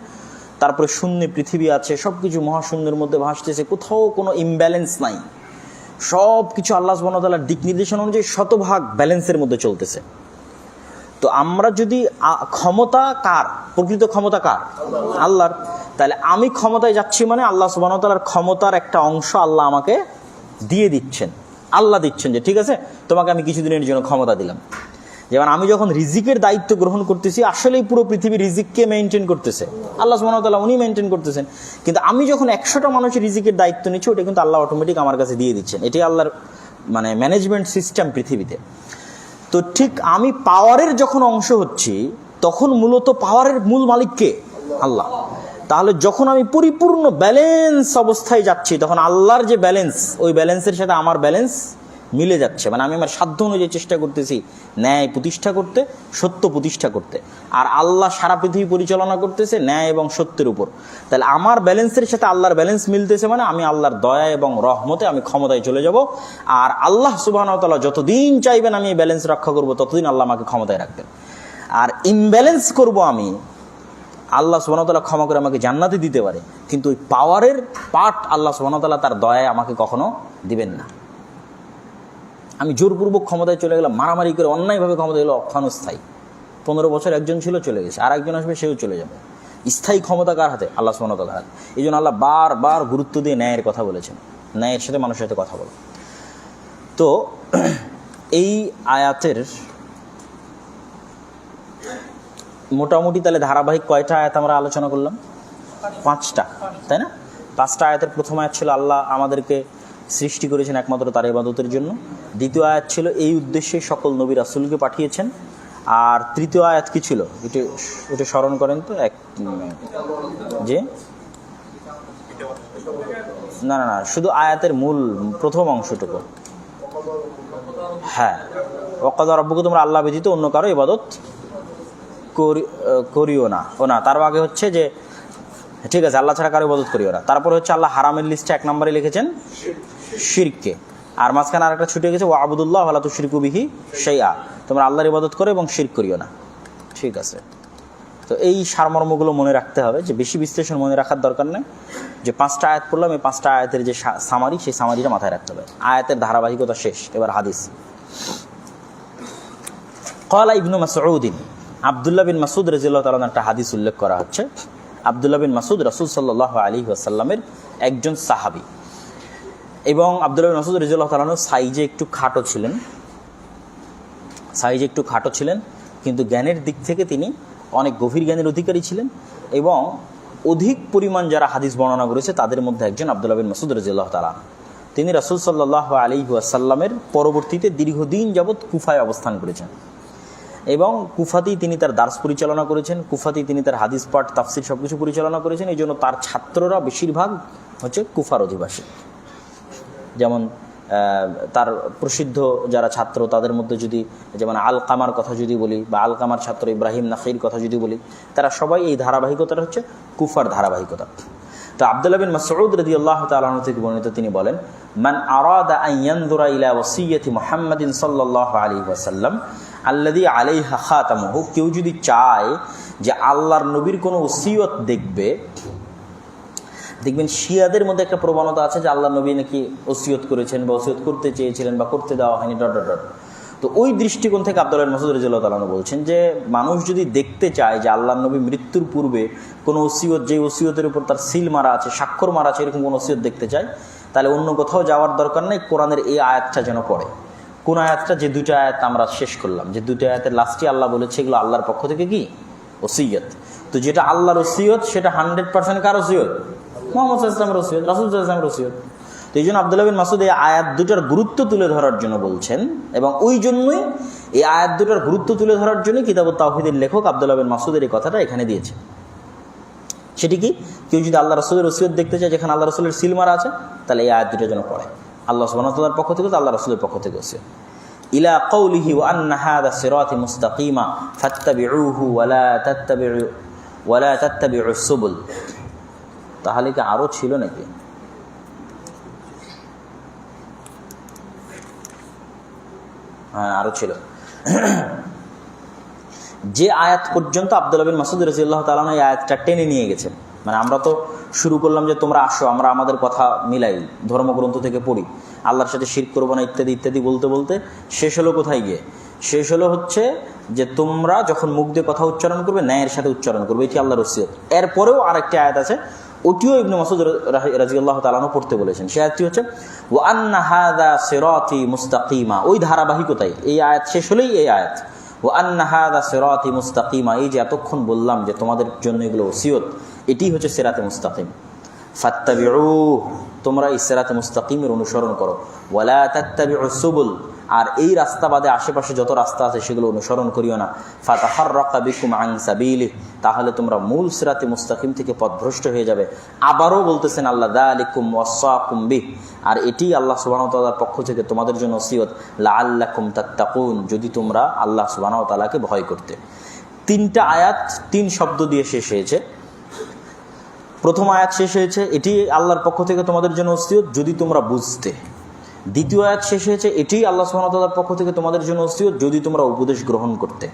তারপরে শূন্য পৃথিবী আছে, সব কিছু মহাশূন্যের মধ্যে ভাসতেছে, কোথাও কোনো ইমব্যালেন্স নাই। সব কিছু আল্লাহ সুবহানাহু ওয়া তাআলার দিক নির্দেশনা অনুযায়ী শতভাগ ব্যালেন্সের মধ্যে চলতেছে। তো আমরা যদি ক্ষমতা কার? প্রকৃত ক্ষমতা কার? আল্লাহর। তাহলে আমি ক্ষমতায় যাচ্ছি মানে আল্লাহ সুবহানাহু ওয়া তাআলার ক্ষমতার একটা অংশ আল্লাহ আমাকে দিয়ে দিচ্ছেন। আল্লাহ দিচ্ছেন যে ঠিক আছে, তোমাকে আমি কিছুদিনের জন্য ক্ষমতা দিলাম। যেমন আমি যখন রিজিকের দায়িত্ব গ্রহণ করতেছি, আসলেই পুরো পৃথিবীর রিজিককে মেনটেন করতেছে আল্লাহ সুবহানাহু ওয়া তাআলা, উনি মেনটেন করতেছেন। কিন্তু আমি যখন 100টা মানুষের রিজিকের দায়িত্ব নিচ্ছি, ওটা কিন্তু আল্লাহ অটোমেটিক আমার কাছে দিয়ে দিচ্ছেন। এটাই আল্লাহর মানে ম্যানেজমেন্ট সিস্টেম পৃথিবীতে। তো ঠিক আমি পাওয়ারের যখন অংশ হচ্ছি, তখন মূলত পাওয়ারের মূল মালিক কে? আল্লাহ। তাহলে যখন আমি পরিপূর্ণ ব্যালেন্স অবস্থায় যাচ্ছি, তখন আল্লাহর যে ব্যালেন্স, ওই ব্যালেন্সের সাথে আমার ব্যালেন্স মিলে যাচ্ছে। মানে আমি আমার সাধ্য অনুযায়ী চেষ্টা করতেছি ন্যায় প্রতিষ্ঠা করতে, সত্য প্রতিষ্ঠা করতে, আর আল্লাহ সারা পৃথিবী পরিচালনা করতেছে ন্যায় এবং সত্যের উপর। তাহলে আমার ব্যালেন্সের সাথে আল্লাহর ব্যালেন্স মিলতেছে, মানে আমি আল্লাহর দয়া এবং রহমতে আমি ক্ষমতায় চলে যাব। আর আল্লাহ সুবহানাহু ওয়া তাআলা যতদিন চাইবেন আমি এই ব্যালেন্স রক্ষা করব, ততদিন আল্লাহ আমাকে ক্ষমতায় রাখবেন। আর ইমব্যালেন্স করব আমি, আল্লাহ সুবহানাহু ওয়া তাআলা ক্ষমা করে আমাকে জান্নাতে দিতে পারে, কিন্তু ওই পাওয়ারের পার্ট আল্লাহ সুবহানাহু ওয়া তাআলা তার দয়ায় আমাকে কখনো দিবেন না। আমি জোরপূর্বক ক্ষমতায় চলে গেলাম, মারামারি করে অন্যায়ভাবে ক্ষমতা গেল, ক্ষণস্থায়ী। 15 বছর একজন ছিল, চলে গেছে, আর একজন আসবে, সেও চলে যাবে। স্থায়ী ক্ষমতা কার হাতে? আল্লাহ সুবহানাহু ওয়া তাআলার হাতে। এই জন্য আল্লাহ বারবার গুরুত্ব দিয়ে ন্যায়ের কথা বলেছেন, ন্যায়ের সাথে মানুষের সাথে কথা বলো। তো এই আয়াতের মোটামুটি তাহলে ধারাবাহিক কয়টা আয়াত আমরা আলোচনা করলাম? 5টা, তাই না? 5টা আয়াতের প্রথম আয়াত ছিল আল্লাহ আমাদেরকে সৃষ্টি করেছেন একমাত্র তার ইবাদতের জন্য। দ্বিতীয় আয়াত ছিল এই উদ্দেশ্যে সকল নবী রাসূলকে পাঠিয়েছেন। আর তৃতীয় আয়াত কি ছিল? এটা স্মরণ করেন তো। যে না, শুধু আয়াতের মূল প্রথম অংশটুকু। হ্যাঁ, ওয়াকাযা রাব্বুকা, তোমরা আল্লাহ ব্যতীত অন্য কারো ইবাদত করিও না। তার আগে হচ্ছে যে ঠিক আছে, আল্লাহ ছাড়া কারো ইবাদত করিও না। তারপরে হচ্ছে আল্লাহ হারামের লিস্টে 1 নম্বরে লিখেছেন শিরককে। আর মাঝখানে আরেকটা ছুটে গেছে, ওয়াবুদুল্লাহ ওয়া লা তুশরিকু বিহি শাইআ, তোমরা আল্লাহর ইবাদত করো এবং শিরক করিও না। ঠিক আছে। তো এই সারমর্মগুলো মনে রাখতে হবে, যে বেশি বিশ্লেষণ মনে রাখার দরকার নেই। যে 5টা আয়াত পড়লাম, এই 5টা আয়াতের যে সামারি, সেই সামারিটা মাথায় রাখতে হবে। আয়াতের ধারাবাহিকতা শেষ, এবার হাদিস। ক্বালা ইবনু মাসউদ, আব্দুল্লাহ বিন মাসউদ রাদিয়াল্লাহু তাআলা একটা হাদিস উল্লেখ করা হচ্ছে। আব্দুল্লাহ বিন মাসউদ রাসূল সাল্লাল্লাহু আলাইহি ওয়াসাল্লামের একজন সাহাবী, এবং আব্দুল্লাহ বিন মাসউদ রাদিয়াল্লাহু তাআলা সাইজে একটু খাটো ছিলেন, কিন্তু জ্ঞানের দিক থেকে তিনি অনেক গভীর জ্ঞানের অধিকারী ছিলেন, এবং অধিক পরিমাণ যারা হাদিস বর্ণনা করেছে তাদের মধ্যে একজন আব্দুল্লাহ বিন মাসউদ রাদিয়াল্লাহু তাআলা। তিনি রাসূল সাল্লাল্লাহু আলাইহি ওয়াসাল্লামের পরবর্তীতে দীর্ঘদিন যাবৎ কুফায় অবস্থান করেছেন, এবং কুফাতেই তিনি তার দার্স পরিচালনা করেছেন, কুফাতেই তিনি তার হাদিস পাঠ, তাফসির সব কিছু পরিচালনা করেছেন। এই জন্য তার ছাত্ররা বেশিরভাগ হচ্ছে কুফার অধিবাসী। যেমন তার প্রসিদ্ধ যারা ছাত্র, তাদের মধ্যে যদি যেমন আলকামার কথা যদি বলি, বা আলকামার ছাত্র ইব্রাহিম নাখঈর কথা যদি বলি, তারা সবাই এই ধারাবাহিকতাটা হচ্ছে কুফার ধারাবাহিকতা। তো আব্দুল্লাহ বিন মাসউদ রাদিয়াল্লাহু তাআলা আনহু থেকে বর্ণিত, তিনি বলেন, মান আরাদা আন ইয়ানজুরা ইলা ওয়াসিয়্যাতি মুহাম্মাদিন সাল্লাল্লাহু আলাইহি ওয়াসাল্লাম আল্লাযী আলাইহা খাতামুহু, কেউ যদি চায় যে আল্লাহর নবীর কোনো ওসিয়ত দেখবেন শিয়াদের মধ্যে একটা প্রবণতা আছে যে আল্লাহর নবী নাকি ওসিয়ত করেছেন, বা ওসিয়ত করতে চেয়েছিলেন, বা করতে দেওয়া হয়নি, তো ওই দৃষ্টিকোণ থেকে আব্দুল্লাহ বিন মাসউদ রাদিয়াল্লাহু তাআলা বলছেন যে মানুষ যদি দেখতে চায় যে আল্লাহর নবী মৃত্যুর পূর্বে কোনো ওসিয়ত, যে ওসিয়তের উপর তার সিল মারা আছে, স্বাক্ষর মারা আছে, এরকম কোনো ওসিয়ত দেখতে চায়, তাহলে অন্য কোথাও যাওয়ার দরকার নেই, কোরআনের এই আয়াতটা যেন পড়ে। কোন আয়াতটা? যে 2টা আয়াত আমরা শেষ করলাম, যে 2টা আয়াতের লাস্টে আল্লাহ বলেছে এগুলো আল্লাহর পক্ষ থেকে কি ওসিয়ত। তো যেটা আল্লাহর ওসিয়ত সেটা 100% কার ওসিয়ত? মুহাম্মদ সাল্লাল্লাহু আলাইহি ওয়াসাল্লামের ওসিয়ত, রাসূল সাল্লাল্লাহু আলাইহি ওয়াসাল্লামের ওসিয়ত। তো এই জন্য আব্দুল্লাহ বিন মাসউদ এই আয়াত 2টার গুরুত্ব তুলে ধরার জন্য বলছেন, এবং ওই জন্যই এই আয়াত 2টার গুরুত্ব তুলে ধরার জন্য কিতাবুত তাওহীদের লেখক আব্দুল্লাহ বিন মাসউদের এই কথাটা এখানে দিয়েছে। সেটি কি? কেউ যদি আল্লাহ রাসূলের ওসিয়ত দেখতে চায় যেখানে আল্লাহ রাসূলের সিল মারা আছে, তাহলে এই আয়াত 2টা যেন পড়ে। আল্লাহ সুবহানাহু ওয়া তাআলার পক্ষ থেকে, আল্লাহ রাসূলের পক্ষ থেকে ওসিয়ত। ইলা কওলিহি ওয়া আন্না হাযা সিরাতি মুস্তাকিমা ফাত্তাবিউহু ওয়া লা তাত্তাবিউস সুবুল। তাহলে কি আরো ছিল নাকি? হ্যাঁ, আরো ছিল। যে আয়াত পর্যন্ত আব্দুল্লাহ বিন মাসউদ রাদিয়াল্লাহু তাআলা এই আয়াতটা টেনে নিয়ে গেছেন, মানে আমরা তো শুরু করলাম যে তোমরা আসো, আমরা আমাদের কথা মিলাই, ধর্মগ্রন্থ থেকে পড়ি, আল্লাহর সাথে শিরক করবো না, ইত্যাদি ইত্যাদি বলতে বলতে শেষ হলো কোথায় গিয়ে? শেষ হলো হচ্ছে যে তোমরা যখন মুখ দিয়ে কথা উচ্চারণ করবে, ন্যায়ের সাথে উচ্চারণ করবে, এটি আল্লাহর ওসিয়ত। এরপরেও আরেকটি আয়াত আছে, ওটিও ইবনে মাসউদ রাদিয়াল্লাহু তাআলা পড়তে বলেছেন। সেই আয়াতটি হচ্ছে ওয়া আন্না হাযা সিরাতি মুস্তাকিমা। ওই ধারাবাহিকতায় এই আয়াত শেষ হলেই এই আয়াত ওয়া আন্না হাযা সিরাতি মুস্তাকিমা, এই যে এতক্ষণ বললাম যে তোমাদের জন্য এগুলো ওসিয়ত, এটি হচ্ছে সিরাতে মুস্তাকিম। ফাত্তাবিউ, তোমরা এই সিরাতে মুস্তাকিমের অনুসরণ করো। ওয়া লা তাত্তাবিউস সুবুল, আর এই রাস্তা বাদে আশেপাশে যত রাস্তা আছে সেগুলো অনুসরণ করিও না। ফাতাফাররাকা বিকুম আন সাবিলিহি, তাহলে তোমরা মূল সিরাতে মুস্তাকিম থেকে পথভ্রষ্ট হয়ে যাবে। আবারও বলতেছেন আল্লাহ, যালিকুম ওয়াসাকুম বিহ, আর এটি আল্লাহ সুবহানাহু ওয়া তাআলার পক্ষ থেকে তোমাদের জন্য ওসিয়ত, লাআল্লাকুম তাত্তাকুন, যদি তোমরা আল্লাহ সুবহানাহু ওয়া তাআলাকে ভয় করতে। 3টা আয়াত 3 শব্দ দিয়ে শেষ হয়েছে। প্রথম আয়াত শেষ হয়েছে এটি আল্লাহর পক্ষ থেকে তোমাদের জন্য ওসিয়ত, যদি তোমরা বুঝতে। দ্বিতীয় আয়াত শেষ হয়েছে এটি আল্লাহ সুবহানাহু ওয়া তাআলার পক্ষ থেকে তোমাদের জন্য ওসিয়ত, যদি তোমরা উপদেশ গ্রহণ করতে।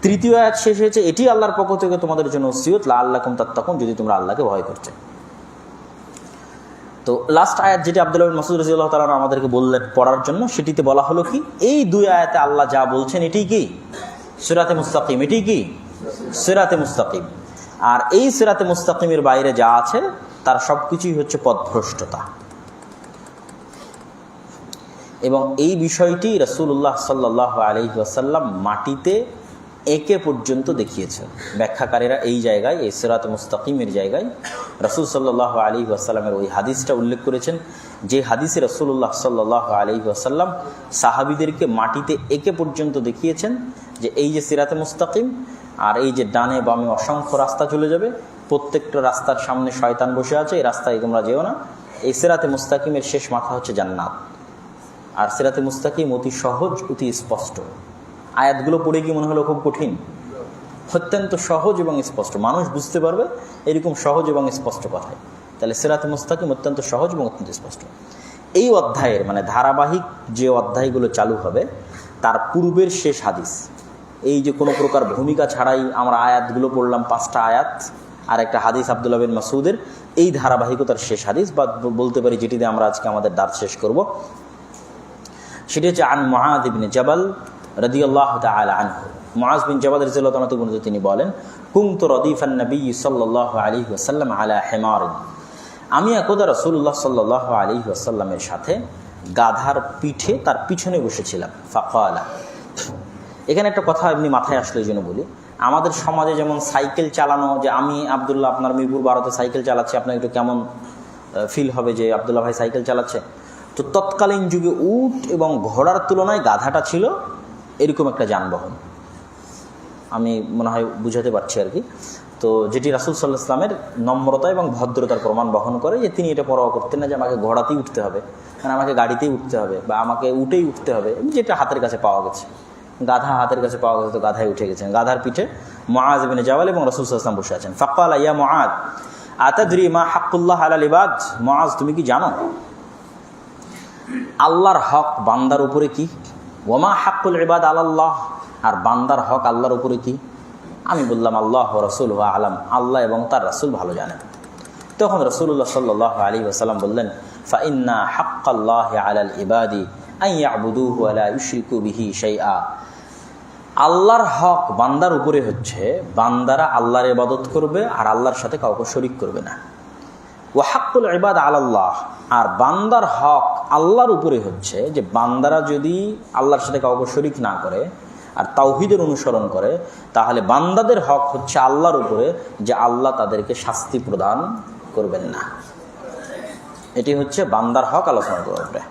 তৃতীয় আয়াত শেষ হয়েছে এটি আল্লাহর পক্ষ থেকে তোমাদের জন্য ওসিয়ত, লাআল্লাকুম তাত্তাকুন, যদি তোমরা আল্লাহকে ভয় করতে। তো লাস্ট আয়াত যেটি আব্দুল্লাহ বিন মাসউদ রাদিয়াল্লাহু তাআলা আমাদেরকে বললেন পড়ার জন্য, সেটিতে বলা হলো কি, এই 2 আয়াতে আল্লাহ যা বলছেন এটি কি সিরাতে মুস্তাকিম, এটি কি সিরাতে মুস্তাকিম। আর এই সিরাতে মুস্তাকিমের বাইরে যা আছে তার সবকিছুই হচ্ছে পথভ্রষ্টতা। এবং এই বিষয়টি রাসূলুল্লাহ সাল্লাল্লাহু আলাইহি ওয়াসাল্লাম মাটিতে একে পর্যন্ত দেখিয়েছেন। ব্যাখ্যাকারীরা এই জায়গায়, এই সিরাতে মুস্তাকিমের জায়গায় রাসূল সাল্লাল্লাহু আলাইহি ওয়াসাল্লামের ওই হাদিসটা উল্লেখ করেছেন, যে হাদিসে রাসূলুল্লাহ সাল্লাল্লাহু আলাইহি ওয়াসাল্লাম সাহাবীদেরকে মাটিতে একে পর্যন্ত দেখিয়েছেন যে এই যে সিরাতে মুস্তাকিম, আর এই যে ডানে বামে অসংখ্য রাস্তা চলে যাবে, প্রত্যেকটা রাস্তার সামনে শয়তান বসে আছে, এই রাস্তায় তোমরা যেও না। এই সিরাতে মুস্তাকিমের শেষ মাথা হচ্ছে জান্নাত। আর সিরাতে মুস্তাকিম অতি সহজ, অতি স্পষ্ট। আয়াতগুলো পড়ে কি মনে হলো খুব কঠিন? অত্যন্ত সহজ এবং স্পষ্ট, মানুষ বুঝতে পারবে এরকম সহজ এবং স্পষ্ট কথায়। তাহলে সিরাতে মুস্তাকিম অত্যন্ত সহজ এবং অত্যন্ত স্পষ্ট। এই অধ্যায়ের মানে ধারাবাহিক যে অধ্যায়গুলো চালু হবে তার পূর্বের শেষ হাদিস, এই যে কোনো প্রকার ভূমিকা ছাড়াই আমরা আয়াতগুলো পড়লাম, 5টা আয়াত আর একটা হাদিস আব্দুল্লাহ বিন মাসউদের, এই ধারাবাহিকতার শেষ হাদিস বা বলতে পারি যেটিতে আমরা আজকে আমাদের দাঁত শেষ করব, সেটি হচ্ছে আন মুআয ইবনে জাবাল রাদিয়াল্লাহু তাআলা আনহু। মুআয বিন জাবাল রাদিয়াল্লাহু তাআলা থেকে তিনি বলেন, কুনতু রাদিফান নবী সাল্লাল্লাহু আলাইহি ওয়াসাল্লাম আলা হিমারিন, আমি একদা রাসূলুল্লাহ সাল্লাল্লাহু আলাইহি ওয়াসাল্লামের সাথে গাধার পিঠে তার পিছনে বসেছিলাম। ফাকালা, এখানে একটা কথা এমনি মাথায় আসলে এই জন্য বলি, আমাদের সমাজে যেমন সাইকেল চালানো, যে আমি আব্দুল্লাহ আপনার মিরপুর 12তে সাইকেল চালাচ্ছি, আপনার একটু কেমন ফিল হবে যে আব্দুল্লাহ ভাই সাইকেল চালাচ্ছে, তো তৎকালীন যুগে উট এবং ঘোড়ার তুলনায় গাধাটা ছিল এরকম একটা যানবাহন। আমি মনে হয় বুঝাতে পারছি আর কি। তো যেটি রাসূল সাল্লাল্লাহু আলাইহি ওয়াসাল্লামের নম্রতা এবং ভদ্রতার প্রমাণ বহন করে, যে তিনি এটা পরোয়া করতেন না যে আমাকে ঘোড়াতেই উঠতে হবে, মানে আমাকে গাড়িতেই উঠতে হবে বা আমাকে উঠেই উঠতে হবে, যেটা হাতের কাছে পাওয়া গেছে। গাধা হাতের কাছে পাওয়া গেছে, তো গাধায় উঠে গেছেন। গাধার পিঠে মুআয ইবনে জাবাল এবং রাসূল সাল্লাল্লাহু আলাইহি ওয়াসাল্লাম বসে আছেন। ফাকালা ইয়া মুআয আতাদরি মা হাক্কুল্লাহ আলাল ইবাদ, মুআয তুমি কি জানো আল্লাহর হক বান্দার উপরে কি? ওয়া মা হাক্কুল ইবাদ আলাল্লাহ, আর বান্দার হক আল্লাহর উপরে কি? আমি বললাম আল্লাহ ওয়া রাসূলুহু আ'লাম, আল্লাহ এবং তার রাসূল ভালো জানেন। তখন রাসূলুল্লাহ সাল্লাল্লাহু আলাইহি ওয়াসাল্লাম বললেন, ফা ইন্না হাক্কাল্লাহি আলাল ইবাদি আন ইয়াবুদুহু ওয়া লা ইউশরিকু বিহি শাইআ, আল্লাহর হক বান্দার উপরে হচ্ছে বান্দারা আল্লাহর ইবাদত করবে আর আল্লাহর সাথে কাউকে শরীক করবে না। ওয়া হাক্কুল ইবাদ আলাল্লাহ, আর বান্দার হক আল্লাহর উপরে হচ্ছে যে বান্দারা যদি আল্লাহর সাথে কাউকে শরীক না করে আর তাওহীদের অনুসরণ করে, তাহলে বান্দাদের হক হচ্ছে আল্লাহর উপরে যে আল্লাহ তাদেরকে শাস্তি প্রদান করবেন না। এটি হচ্ছে বান্দার হক আলোচনা করবে।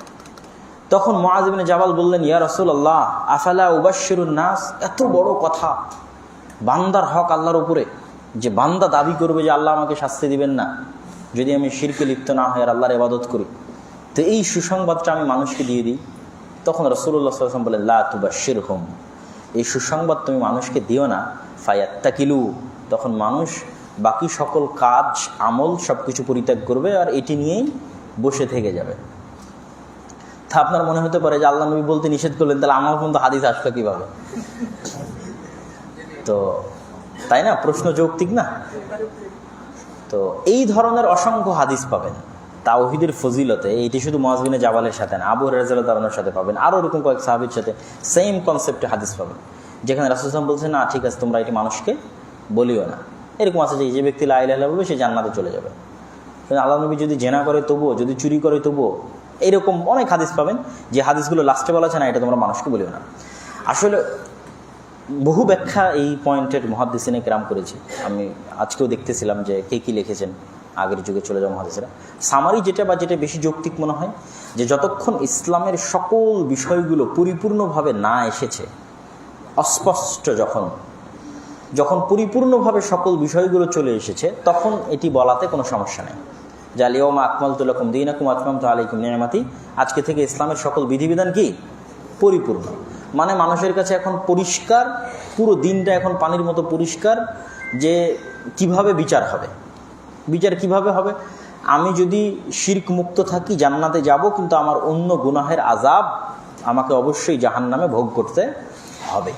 তখন মুআয ইবনে জাবাল বললেন, ইয়া রাসূলুল্লাহ আফালা উবাশশিরুন নাস, এত বড় কথা, বান্দার হক আল্লাহর উপরে, যে বান্দা দাবি করবে যে আল্লাহ আমাকে শাস্তি দিবেন না যদি আমি শিরকে লিপ্ত না হই আর আল্লাহর ইবাদত করি, তো এই সুসংবাদটা আমি মানুষকে দিয়ে দিই। তখন রাসূলুল্লাহ সাল্লাল্লাহু আলাইহি ওয়াসাল্লাম বললেন, লা তুবাশশিরহুম, এই সুসংবাদ তুমি মানুষকে দিও না, ফায়াত্তাকিলু, তখন মানুষ বাকি সকল কাজ আমল সব কিছু পরিত্যাগ করবে আর এটি নিয়েই বসে থেকে যাবে। তা আপনার মনে হতে পারে যে আল্লাহ নবী বলতে নিষেধ করলেন, তাহলে আমার পর্যন্ত হাদিস আসলো কীভাবে? তো তাই না, প্রশ্ন যৌক্তিক না? তো এই ধরনের অসংখ্য হাদিস পাবেন তাওহীদের ফজিলতে। এটি শুধু মুআয বিন জাবালের সাথে না, আবু হুরায়রা রাদিয়াল্লাহু তাআলার সাথে পাবেন, আরও এরকম কয়েক সাহাবীর সাথে সেম কনসেপ্টে হাদিস পাবেন, যেখানে রাসূল সাল্লাল্লাহু আলাইহি ওয়াসাল্লাম বলছেন, না ঠিক আছে তোমরা এটি মানুষকে বলিও না। এরকম আছে যে ব্যক্তি লা ইলাহা ইল্লাল্লাহ বলবে সে জান্নাতে চলে যাবে, কিন্তু আল্লাহ নবী যদি জেনা করে তবুও, যদি চুরি করে তবুও, এইরকম অনেক হাদিস পাবেন যে হাদিসগুলো লাস্টে বলা আছে না এটা তোমরা মানুষকে বলিও না। আসলে বহু ব্যাখ্যা এই পয়েন্টের মুহাদ্দিসিনে কেরাম করেছে। আমি আজকেও দেখতেছিলাম যে কে কী লিখেছেন আগের যুগে চলে যাওয়া মুহাদ্দিসরা। সামারি যেটা বেশি যৌক্তিক মনে হয়, যে যতক্ষণ ইসলামের সকল বিষয়গুলো পরিপূর্ণভাবে না এসেছে, অস্পষ্ট যখন পরিপূর্ণভাবে সকল বিষয়গুলো চলে এসেছে, তখন এটি বলাতে কোনো সমস্যা নেই। যে আল ইয়াওমা আকমালতু লাকুম দীনাকুম ওয়া আতমামতু আলাইকুম নি'মাতি, আজকে থেকে ইসলামের সকল বিধিবিধান কি পরিপূর্ণ, মানে মানুষের কাছে এখন পরিষ্কার, পুরো দিনটা এখন পানির মতো পরিষ্কার যে কিভাবে বিচার হবে। বিচার কিভাবে হবে? আমি যদি শিরক মুক্ত থাকি জান্নাতে যাব, কিন্তু আমার অন্য গুনাহের আযাব আমাকে অবশ্যই জাহান্নামে ভোগ করতে হবে।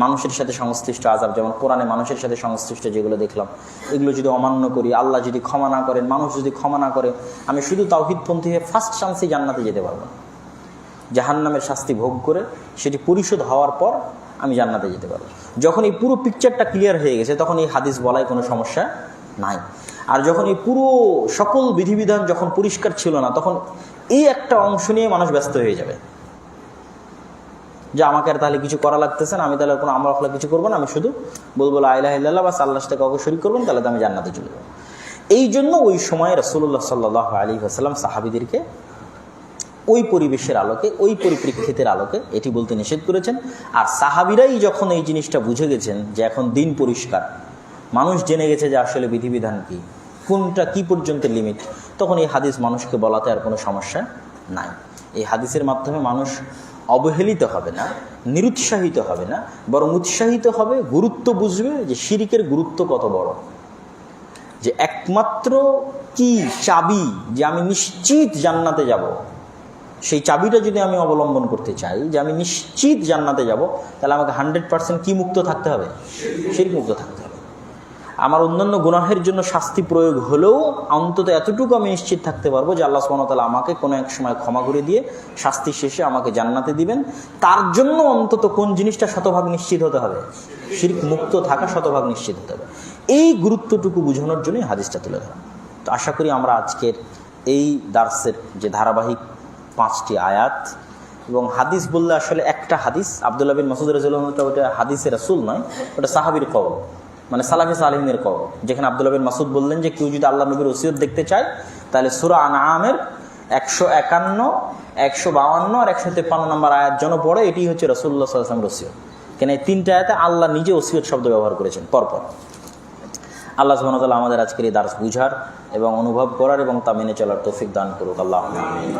মানুষের সাথে সংশ্লিষ্ট আযাব, যেমন কোরআনে মানুষের সাথে সংশ্লিষ্ট যেগুলো দেখলাম, এগুলো যদি অমান্য করি, আল্লাহ যদি ক্ষমা না করেন, মানুষ যদি ক্ষমা না করে, আমি শুধু তাওহীদপন্থী হয়ে ফার্স্ট চান্সেই জান্নাতে যেতে পারবো। জাহান্নামের শাস্তি ভোগ করে সেটি পরিশোধ হওয়ার পর আমি জান্নাতে যেতে পারবো। যখন এই পুরো পিকচারটা ক্লিয়ার হয়ে গেছে, তখন এই হাদিস বলায় কোনো সমস্যা নাই। আর যখন এই পুরো সকল বিধিবিধান যখন পরিষ্কার ছিল না, তখন এই একটা অংশ নিয়ে মানুষ ব্যস্ত হয়ে যাবে যে আমাকে আর তাহলে কিছু করা লাগতেছে না, আমি তাহলে কোনো আমল আখলাক কিছু করবো না, আমি শুধু বলবো লা ইলাহা ইল্লাল্লাহ, বাস আল্লাহর সাথে কাউকে শরীক করবেন, তাহলে তো আমি জান্নাতে চলে যাবো। এই জন্য ওই সময় রাসূলুল্লাহ সাল্লাল্লাহু আলাইহি ওয়াসাল্লাম সাহাবীদেরকে ওই পরিবেশের আলোকে, ওই পরিপ্রেক্ষিতের আলোকে এটি বলতে নিষেধ করেছেন। আর সাহাবীরাই যখন এই জিনিসটা বুঝে গেছেন যে এখন দিন পরিষ্কার, মানুষ জেনে গেছে যে আসলে বিধিবিধান কি, কোনটা কি পর্যন্ত লিমিট, তখন এই হাদিস মানুষকে বলাতে আর কোনো সমস্যা নাই। এই হাদিসের মাধ্যমে মানুষ অবহেলিত হবে না, নিরুৎসাহিত হবে না, বরং উৎসাহিত হবে, গুরুত্ব বুঝবে যে শিরকের গুরুত্ব কত বড়, যে একমাত্র কি চাবি যে আমি নিশ্চিত জান্নাতে যাব সেই চাবিটা যদি আমি অবলম্বন করতে চাই যে আমি নিশ্চিত জান্নাতে যাব, তাহলে আমাকে 100% কি মুক্ত থাকতে হবে? শিরক মুক্ত থাকতে হবে। আমার অন্যান্য গুনাহের জন্য শাস্তি প্রয়োগ হলেও অন্তত এতটুকু আমি নিশ্চিত থাকতে পারবো যে আল্লাহ সুবহানাহু ওয়া তাআলা আমাকে কোনো এক সময় ক্ষমা করে দিয়ে শাস্তি শেষে আমাকে জান্নাতে দিবেন। তার জন্য অন্তত কোন জিনিসটা শতভাগ নিশ্চিত হতে হবে? শিরক মুক্ত থাকা শতভাগ নিশ্চিত হতে হবে। এই গুরুত্বটুকু বোঝানোর জন্যই হাদিসটা তুলে ধরা। তো আশা করি আমরা আজকের এই দার্সের যে ধারাবাহিক 5টি আয়াত এবং হাদিস বললে আসলে একটা হাদিস আব্দুল্লাহ বিন মাসউদ রাদিয়াল্লাহু আনহু, ওটা হাদিসে রাসূল নয়, ওটা সাহাবীর কওল, মানে সালাফে সালেহিনের কওল, যেখানে আব্দুল্লাহ বিন মাসউদ বললেন যে কেউ যদি আল্লাহ নবীর ওসিয়ত দেখতে চায় তাহলে সূরা আনআমের 151, 152 আর 153 নম্বর আয়াত যেন পড়ে। এটি হচ্ছে রাসূলুল্লাহ সাল্লাল্লাহু আলাইহি ওয়াসাল্লামের ওসিয়ত। কেন এই 3টা আয়াতে আল্লাহ নিজে ওসিয়ত শব্দ ব্যবহার করেছেন পরপর। আল্লাহ সুবহানাহু ওয়া তাআলা আমাদের আজকের এই দার্স বুঝার এবং অনুভব করার এবং তা মেনে চলার তৌফিক দান করুক। আল্লাহুম্মা আমিন।